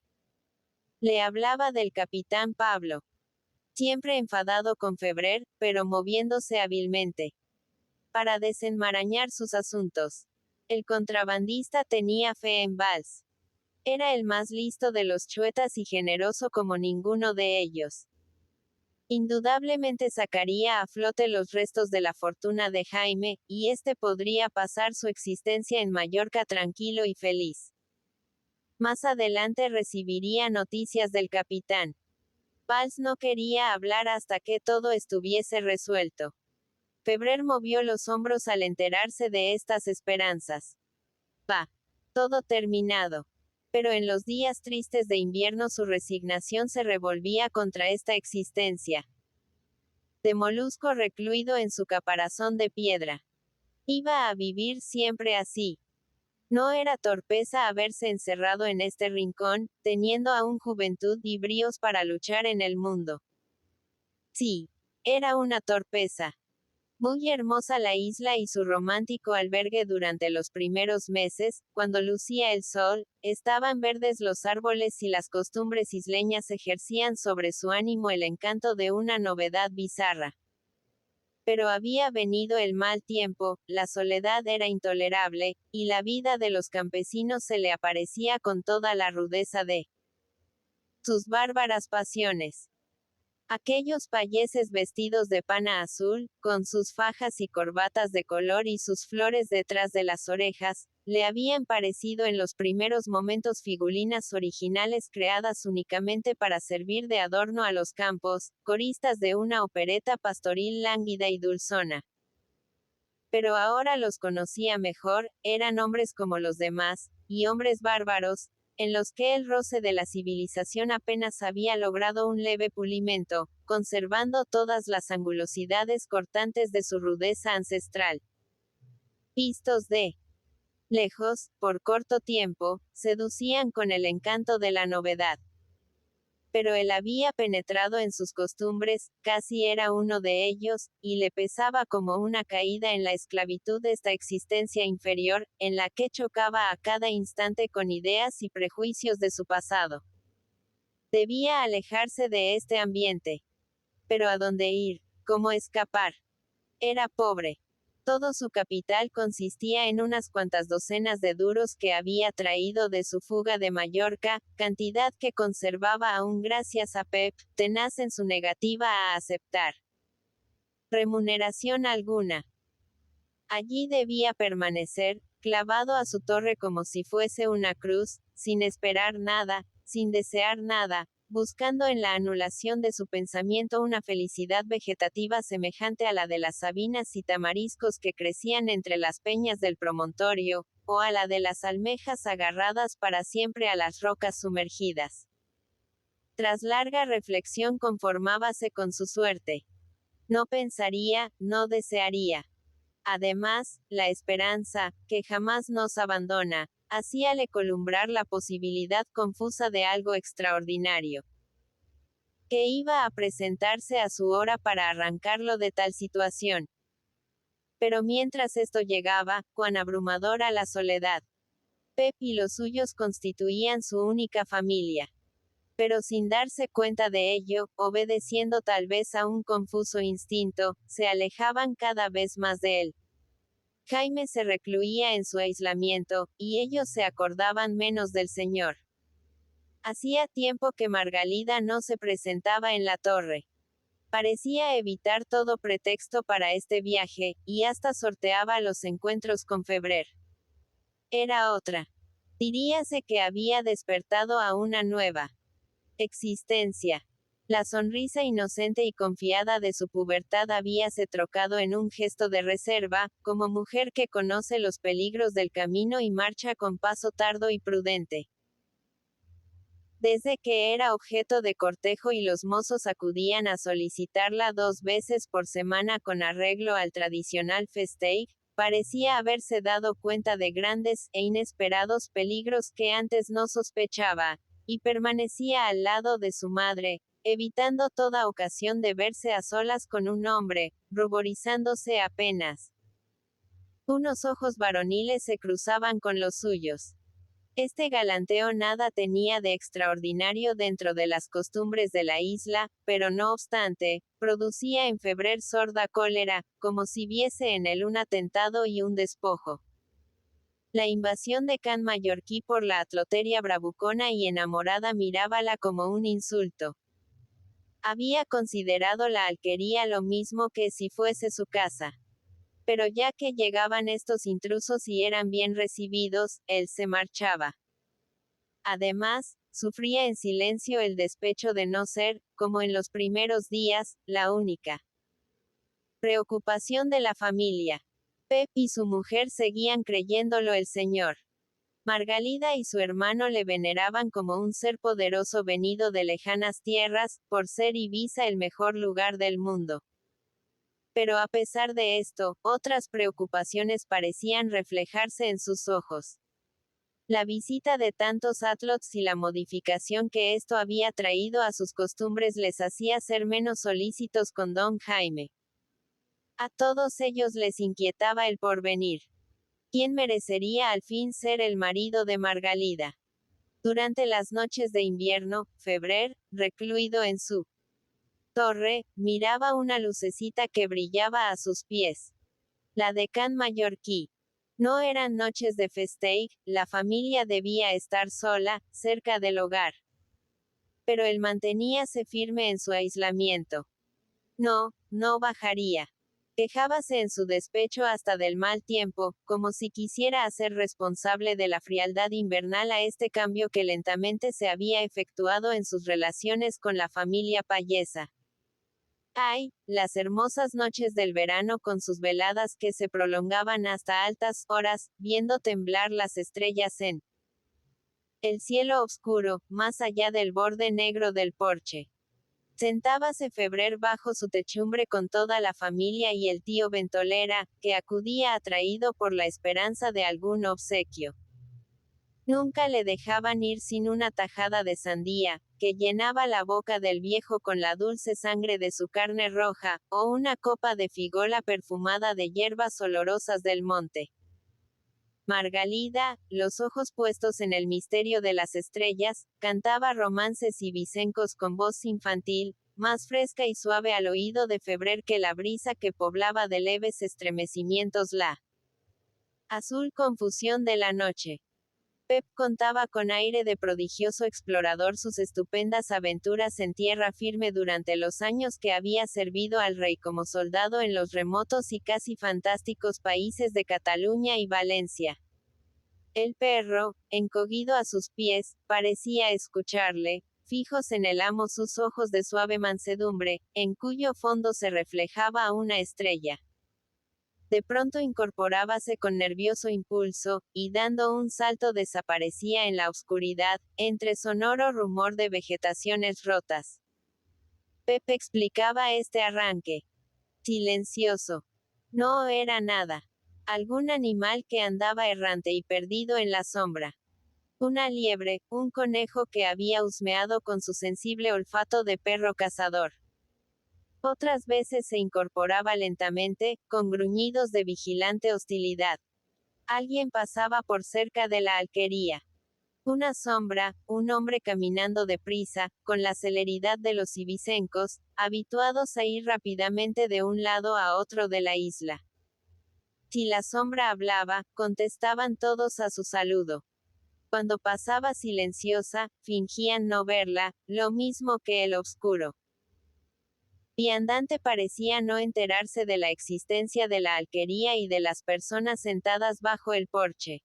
Le hablaba del capitán Pablo. Siempre enfadado con Febrer, pero moviéndose hábilmente para desenmarañar sus asuntos. El contrabandista tenía fe en Valls. Era el más listo de los chuetas y generoso como ninguno de ellos. Indudablemente sacaría a flote los restos de la fortuna de Jaime, y éste podría pasar su existencia en Mallorca tranquilo y feliz. Más adelante recibiría noticias del capitán. Valls no quería hablar hasta que todo estuviese resuelto. Febrer movió los hombros al enterarse de estas esperanzas. Todo terminado. Pero en los días tristes de invierno su resignación se revolvía contra esta existencia de molusco recluido en su caparazón de piedra. Iba a vivir siempre así. No era torpeza haberse encerrado en este rincón, teniendo aún juventud y bríos para luchar en el mundo. Sí, era una torpeza. Muy hermosa la isla y su romántico albergue durante los primeros meses, cuando lucía el sol, estaban verdes los árboles y las costumbres isleñas ejercían sobre su ánimo el encanto de una novedad bizarra. Pero había venido el mal tiempo, la soledad era intolerable, y la vida de los campesinos se le aparecía con toda la rudeza de sus bárbaras pasiones. Aquellos payeses vestidos de pana azul, con sus fajas y corbatas de color y sus flores detrás de las orejas, le habían parecido en los primeros momentos figulinas originales creadas únicamente para servir de adorno a los campos, coristas de una opereta pastoril lánguida y dulzona. Pero ahora los conocía mejor, eran hombres como los demás, y hombres bárbaros, en los que el roce de la civilización apenas había logrado un leve pulimento, conservando todas las angulosidades cortantes de su rudeza ancestral. Vistos de lejos, por corto tiempo, seducían con el encanto de la novedad. Pero él había penetrado en sus costumbres, casi era uno de ellos, y le pesaba como una caída en la esclavitud de esta existencia inferior, en la que chocaba a cada instante con ideas y prejuicios de su pasado. Debía alejarse de este ambiente. Pero ¿a dónde ir? ¿Cómo escapar? Era pobre. Todo su capital consistía en unas cuantas docenas de duros que había traído de su fuga de Mallorca, cantidad que conservaba aún gracias a Pep, tenaz en su negativa a aceptar remuneración alguna. Allí debía permanecer, clavado a su torre como si fuese una cruz, sin esperar nada, sin desear nada, buscando en la anulación de su pensamiento una felicidad vegetativa semejante a la de las sabinas y tamariscos que crecían entre las peñas del promontorio, o a la de las almejas agarradas para siempre a las rocas sumergidas. Tras larga reflexión conformábase con su suerte. No pensaría, no desearía. Además, la esperanza, que jamás nos abandona, hacíale columbrar la posibilidad confusa de algo extraordinario, que iba a presentarse a su hora para arrancarlo de tal situación. Pero mientras esto llegaba, cuán abrumadora la soledad. Pep y los suyos constituían su única familia. Pero sin darse cuenta de ello, obedeciendo tal vez a un confuso instinto, se alejaban cada vez más de él. Jaime se recluía en su aislamiento, y ellos se acordaban menos del señor. Hacía tiempo que Margalida no se presentaba en la torre. Parecía evitar todo pretexto para este viaje, y hasta sorteaba los encuentros con Febrer. Era otra. Diríase que había despertado a una nueva existencia. La sonrisa inocente y confiada de su pubertad habíase trocado en un gesto de reserva, como mujer que conoce los peligros del camino y marcha con paso tardo y prudente. Desde que era objeto de cortejo y los mozos acudían a solicitarla 2 veces por semana con arreglo al tradicional festeig, parecía haberse dado cuenta de grandes e inesperados peligros que antes no sospechaba, y permanecía al lado de su madre, evitando toda ocasión de verse a solas con un hombre, ruborizándose apenas. Unos ojos varoniles se cruzaban con los suyos. Este galanteo nada tenía de extraordinario dentro de las costumbres de la isla, pero no obstante, producía en Febrer sorda cólera, como si viese en él un atentado y un despojo. La invasión de Can Mallorquí por la atloteria bravucona y enamorada mirábala como un insulto. Había considerado la alquería lo mismo que si fuese su casa. Pero ya que llegaban estos intrusos y eran bien recibidos, él se marchaba. Además, sufría en silencio el despecho de no ser, como en los primeros días, la única preocupación de la familia. Pep y su mujer seguían creyéndolo el Señor. Margalida y su hermano le veneraban como un ser poderoso venido de lejanas tierras, por ser Ibiza el mejor lugar del mundo. Pero a pesar de esto, otras preocupaciones parecían reflejarse en sus ojos. La visita de tantos atlots y la modificación que esto había traído a sus costumbres les hacía ser menos solícitos con don Jaime. A todos ellos les inquietaba el porvenir. ¿Quién merecería al fin ser el marido de Margalida? Durante las noches de invierno, Febrer, recluido en su torre, miraba una lucecita que brillaba a sus pies. La de Can Mallorquí. No eran noches de festeig, la familia debía estar sola, cerca del hogar. Pero él manteníase firme en su aislamiento. No bajaría. Quejábase en su despecho hasta del mal tiempo, como si quisiera hacer responsable de la frialdad invernal a este cambio que lentamente se había efectuado en sus relaciones con la familia payesa. Ay, las hermosas noches del verano con sus veladas que se prolongaban hasta altas horas, viendo temblar las estrellas en el cielo oscuro, más allá del borde negro del porche. Sentábase Febrer bajo su techumbre con toda la familia y el tío Ventolera, que acudía atraído por la esperanza de algún obsequio. Nunca le dejaban ir sin una tajada de sandía, que llenaba la boca del viejo con la dulce sangre de su carne roja, o una copa de figola perfumada de hierbas olorosas del monte. Margalida, los ojos puestos en el misterio de las estrellas, cantaba romances y vicencos con voz infantil, más fresca y suave al oído de Febrer que la brisa que poblaba de leves estremecimientos la azul confusión de la noche. Pep contaba con aire de prodigioso explorador sus estupendas aventuras en tierra firme durante los años que había servido al rey como soldado en los remotos y casi fantásticos países de Cataluña y Valencia. El perro, encogido a sus pies, parecía escucharle, fijos en el amo sus ojos de suave mansedumbre, en cuyo fondo se reflejaba una estrella. De pronto incorporábase con nervioso impulso, y dando un salto desaparecía en la oscuridad, entre sonoro rumor de vegetaciones rotas. Pepe explicaba este arranque. Silencioso. No era nada. Algún animal que andaba errante y perdido en la sombra. Una liebre, un conejo que había husmeado con su sensible olfato de perro cazador. Otras veces se incorporaba lentamente, con gruñidos de vigilante hostilidad. Alguien pasaba por cerca de la alquería. Una sombra, un hombre caminando deprisa, con la celeridad de los ibicencos, habituados a ir rápidamente de un lado a otro de la isla. Si la sombra hablaba, contestaban todos a su saludo. Cuando pasaba silenciosa, fingían no verla, lo mismo que el oscuro. Viandante parecía no enterarse de la existencia de la alquería y de las personas sentadas bajo el porche.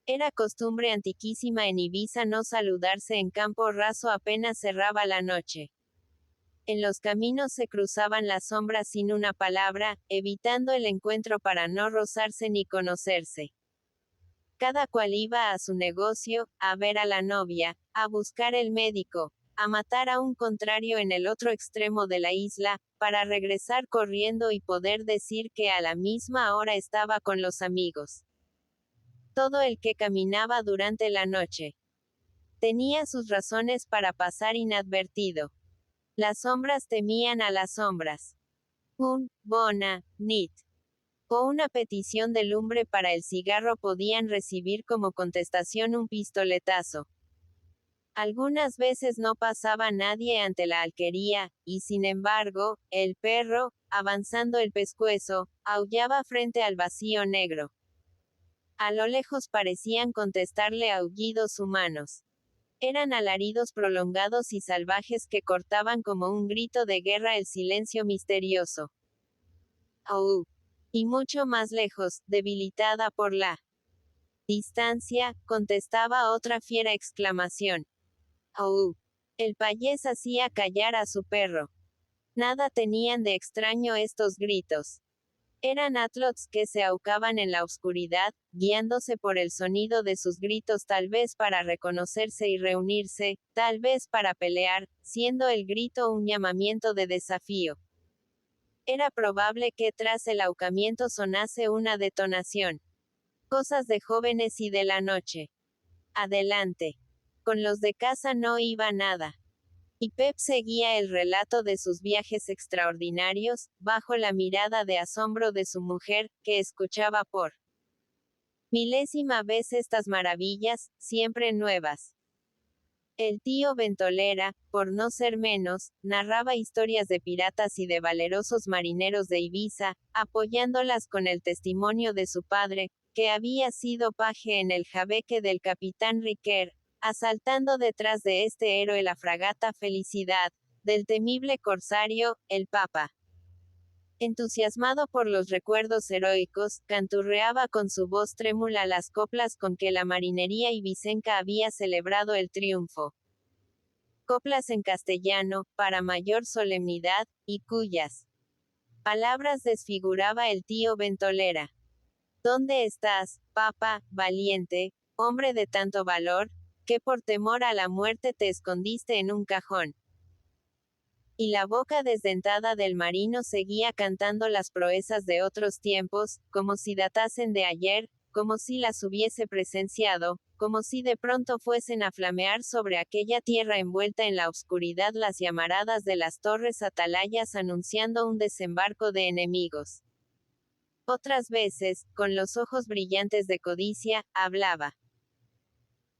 Era costumbre antiquísima en Ibiza no saludarse en campo raso apenas cerraba la noche. En los caminos se cruzaban las sombras sin una palabra, evitando el encuentro para no rozarse ni conocerse. Cada cual iba a su negocio, a ver a la novia, a buscar el médico, a matar a un contrario en el otro extremo de la isla, para regresar corriendo y poder decir que a la misma hora estaba con los amigos. Todo el que caminaba durante la noche tenía sus razones para pasar inadvertido. Las sombras temían a las sombras. Un bona nit o una petición de lumbre para el cigarro podían recibir como contestación un pistoletazo. Algunas veces no pasaba nadie ante la alquería, y sin embargo, el perro, avanzando el pescuezo, aullaba frente al vacío negro. A lo lejos parecían contestarle aullidos humanos. Eran alaridos prolongados y salvajes que cortaban como un grito de guerra el silencio misterioso. ¡Au! Y mucho más lejos, debilitada por la distancia, contestaba otra fiera exclamación. ¡Au! El payés hacía callar a su perro. Nada tenían de extraño estos gritos. Eran atlots que se ahorcaban en la oscuridad, guiándose por el sonido de sus gritos, tal vez para reconocerse y reunirse, tal vez para pelear, siendo el grito un llamamiento de desafío. Era probable que tras el ahorcamiento sonase una detonación. Cosas de jóvenes y de la noche. Adelante. Con los de casa no iba nada. Y Pep seguía el relato de sus viajes extraordinarios, bajo la mirada de asombro de su mujer, que escuchaba por milésima vez estas maravillas, siempre nuevas. El tío Ventolera, por no ser menos, narraba historias de piratas y de valerosos marineros de Ibiza, apoyándolas con el testimonio de su padre, que había sido paje en el jabeque del capitán Riquer, asaltando detrás de este héroe la fragata Felicidad, del temible corsario, el Papa. Entusiasmado por los recuerdos heroicos, canturreaba con su voz trémula las coplas con que la marinería ibicenca había celebrado el triunfo. Coplas en castellano, para mayor solemnidad, y cuyas palabras desfiguraba el tío Ventolera. ¿Dónde estás, Papa, valiente, hombre de tanto valor, que por temor a la muerte te escondiste en un cajón? Y la boca desdentada del marino seguía cantando las proezas de otros tiempos, como si datasen de ayer, como si las hubiese presenciado, como si de pronto fuesen a flamear sobre aquella tierra envuelta en la oscuridad las llamaradas de las torres atalayas anunciando un desembarco de enemigos. Otras veces, con los ojos brillantes de codicia, hablaba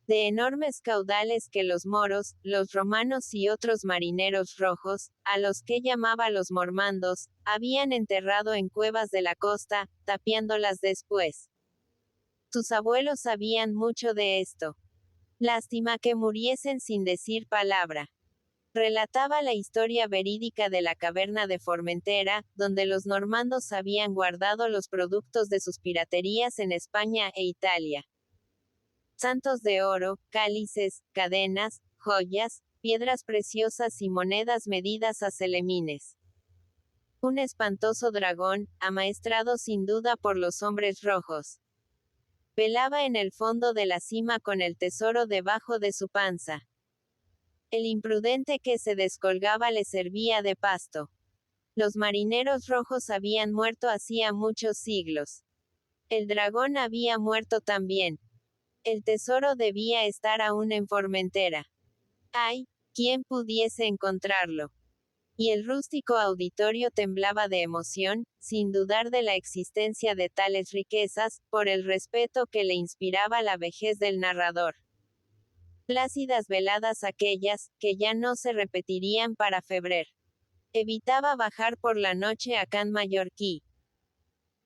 de enormes caudales que los moros, los romanos y otros marineros rojos, a los que llamaba los mormandos, habían enterrado en cuevas de la costa, tapiándolas después. Tus abuelos sabían mucho de esto. Lástima que muriesen sin decir palabra. Relataba la historia verídica de la caverna de Formentera, donde los normandos habían guardado los productos de sus piraterías en España e Italia. Santos de oro, cálices, cadenas, joyas, piedras preciosas y monedas medidas a celemines. Un espantoso dragón, amaestrado sin duda por los hombres rojos. Velaba en el fondo de la cima con el tesoro debajo de su panza. El imprudente que se descolgaba le servía de pasto. Los marineros rojos habían muerto hacía muchos siglos. El dragón había muerto también. El tesoro debía estar aún en Formentera. ¡Ay! ¿Quién pudiese encontrarlo? Y el rústico auditorio temblaba de emoción, sin dudar de la existencia de tales riquezas, por el respeto que le inspiraba la vejez del narrador. Plácidas veladas aquellas, que ya no se repetirían para febrero. Evitaba bajar por la noche a Can Mallorquí,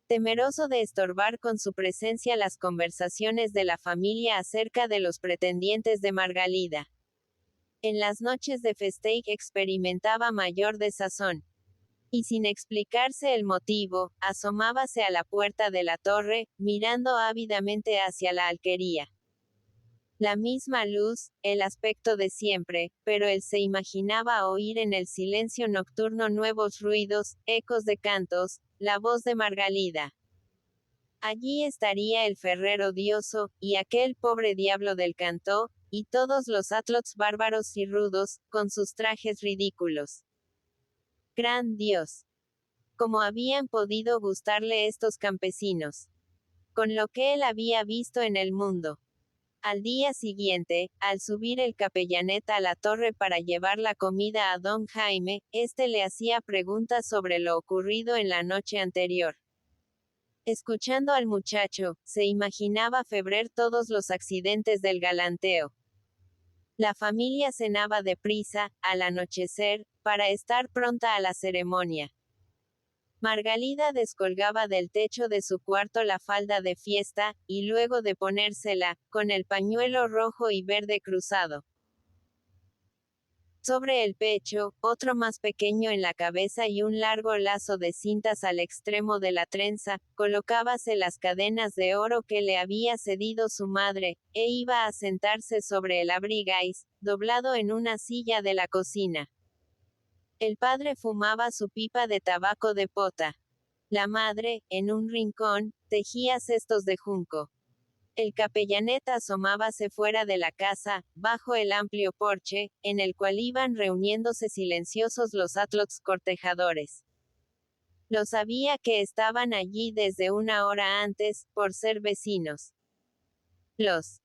temeroso de estorbar con su presencia las conversaciones de la familia acerca de los pretendientes de Margalida. En las noches de festeig experimentaba mayor desazón. Y sin explicarse el motivo, asomábase a la puerta de la torre, mirando ávidamente hacia la alquería. La misma luz, el aspecto de siempre, pero él se imaginaba oír en el silencio nocturno nuevos ruidos, ecos de cantos, la voz de Margalida. Allí estaría el ferrer odioso, y aquel pobre diablo del cantó, y todos los atlots bárbaros y rudos, con sus trajes ridículos. ¡Gran Dios! ¿Cómo habían podido gustarle estos campesinos? Con lo que él había visto en el mundo. Al día siguiente, al subir el capellanet a la torre para llevar la comida a don Jaime, éste le hacía preguntas sobre lo ocurrido en la noche anterior. Escuchando al muchacho, se imaginaba febrer todos los accidentes del galanteo. La familia cenaba deprisa, al anochecer, para estar pronta a la ceremonia. Margalida descolgaba del techo de su cuarto la falda de fiesta, y luego de ponérsela, con el pañuelo rojo y verde cruzado, Sobre el pecho, otro más pequeño en la cabeza y un largo lazo de cintas al extremo de la trenza, colocábase las cadenas de oro que le había cedido su madre, e iba a sentarse sobre el abrigais, doblado en una silla de la cocina. El padre fumaba su pipa de tabaco de pota. La madre, en un rincón, tejía cestos de junco. El capellanet asomábase fuera de la casa, bajo el amplio porche, en el cual iban reuniéndose silenciosos los atlots cortejadores. Lo sabía que estaban allí desde una hora antes, por ser vecinos. Los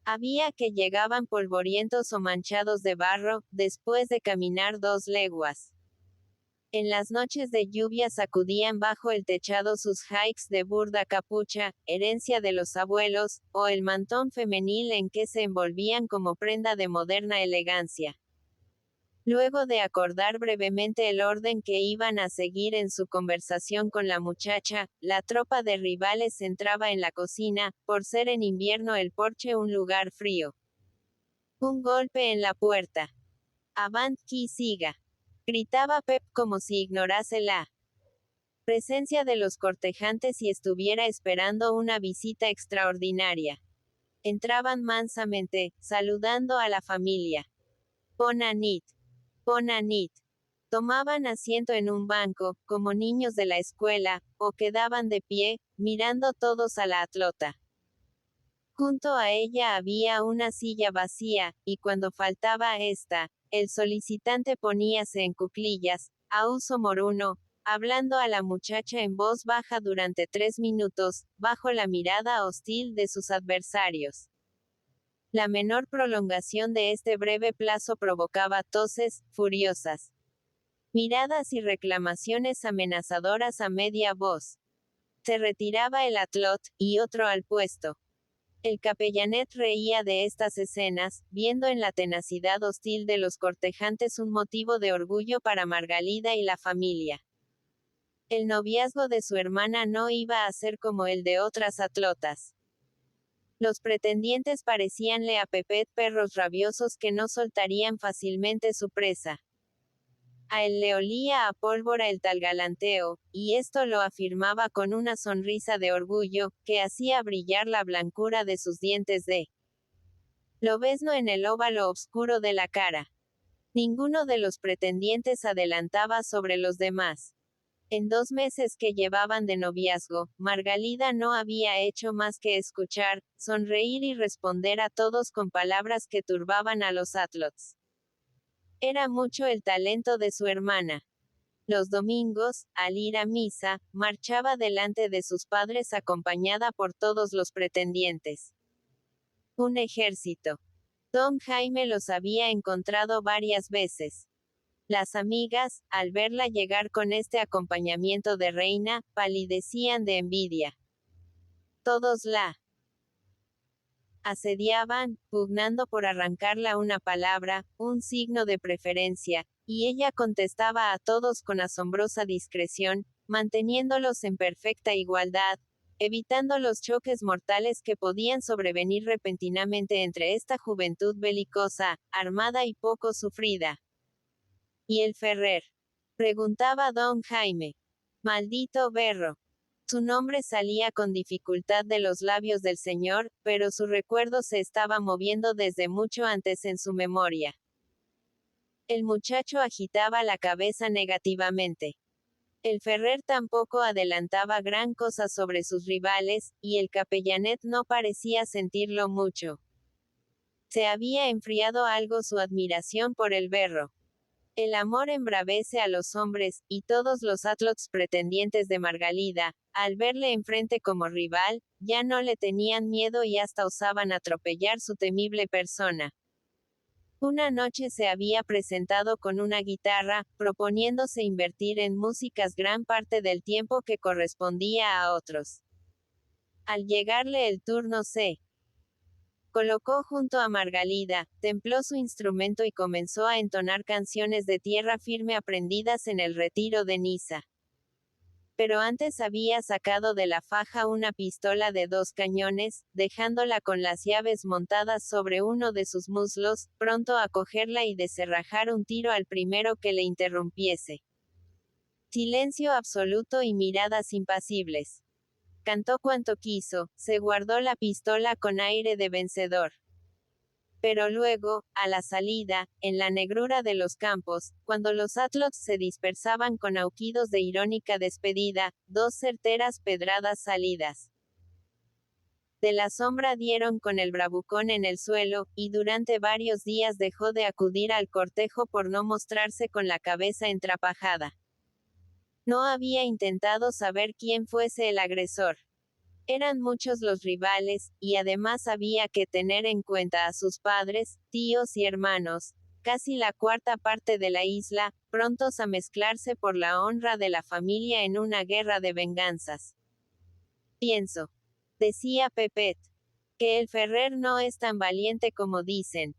había que llegaban polvorientos o manchados de barro, después de caminar 2 leguas. En las noches de lluvia sacudían bajo el techado sus hikes de burda capucha, herencia de los abuelos, o el mantón femenil en que se envolvían como prenda de moderna elegancia. Luego de acordar brevemente el orden que iban a seguir en su conversación con la muchacha, la tropa de rivales entraba en la cocina, por ser en invierno el porche un lugar frío. Un golpe en la puerta. «Avant qui siga», gritaba Pep como si ignorase la presencia de los cortejantes y estuviera esperando una visita extraordinaria. Entraban mansamente, saludando a la familia. «Bona nit. Bona nit». Tomaban asiento en un banco, como niños de la escuela, o quedaban de pie, mirando todos a la atlota. Junto a ella había una silla vacía, y cuando faltaba esta, el solicitante poníase en cuclillas, a uso moruno, hablando a la muchacha en voz baja durante 3 minutos, bajo la mirada hostil de sus adversarios. La menor prolongación de este breve plazo provocaba toses, furiosas, miradas y reclamaciones amenazadoras a media voz. Se retiraba el atlot, y otro al puesto. El capellanet reía de estas escenas, viendo en la tenacidad hostil de los cortejantes un motivo de orgullo para Margalida y la familia. El noviazgo de su hermana no iba a ser como el de otras atlotas. Los pretendientes parecíanle a Pepet perros rabiosos que no soltarían fácilmente su presa. A él le olía a pólvora el tal galanteo, y esto lo afirmaba con una sonrisa de orgullo, que hacía brillar la blancura de sus dientes de lobezno en el óvalo oscuro de la cara. Ninguno de los pretendientes adelantaba sobre los demás. En 2 meses que llevaban de noviazgo, Margalida no había hecho más que escuchar, sonreír y responder a todos con palabras que turbaban a los atlots. Era mucho el talento de su hermana. Los domingos, al ir a misa, marchaba delante de sus padres acompañada por todos los pretendientes. Un ejército. Don Jaime los había encontrado varias veces. Las amigas, al verla llegar con este acompañamiento de reina, palidecían de envidia. Todos la asediaban, pugnando por arrancarla una palabra, un signo de preferencia, y ella contestaba a todos con asombrosa discreción, manteniéndolos en perfecta igualdad, evitando los choques mortales que podían sobrevenir repentinamente entre esta juventud belicosa, armada y poco sufrida. ¿Y el Ferrer?, preguntaba don Jaime. Maldito berro. Su nombre salía con dificultad de los labios del señor, pero su recuerdo se estaba moviendo desde mucho antes en su memoria. El muchacho agitaba la cabeza negativamente. El Ferrer tampoco adelantaba gran cosa sobre sus rivales, y el capellanet no parecía sentirlo mucho. Se había enfriado algo su admiración por el berro. El amor embravece a los hombres, y todos los atlots pretendientes de Margalida, al verle enfrente como rival, ya no le tenían miedo y hasta osaban atropellar su temible persona. Una noche se había presentado con una guitarra, proponiéndose invertir en músicas gran parte del tiempo que correspondía a otros. Al llegarle el turno se colocó junto a Margalida, templó su instrumento y comenzó a entonar canciones de tierra firme aprendidas en el retiro de Niza. pero antes había sacado de la faja una pistola de 2 cañones, dejándola con las llaves montadas sobre uno de sus muslos, pronto a cogerla y deserrajar un tiro al primero que le interrumpiese. Silencio absoluto y miradas impasibles. Cantó cuanto quiso, se guardó la pistola con aire de vencedor. Pero luego, a la salida, en la negrura de los campos, cuando los atlots se dispersaban con aullidos de irónica despedida, 2 certeras pedradas salidas de la sombra dieron con el bravucón en el suelo, y durante varios días dejó de acudir al cortejo por no mostrarse con la cabeza entrapajada. No había intentado saber quién fuese el agresor. Eran muchos los rivales, y además había que tener en cuenta a sus padres, tíos y hermanos, casi la cuarta parte de la isla, prontos a mezclarse por la honra de la familia en una guerra de venganzas. Pienso, decía Pepet, que el Ferrer no es tan valiente como dicen.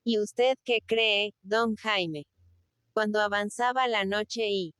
¿Y usted qué cree, don Jaime? Cuando avanzaba la noche y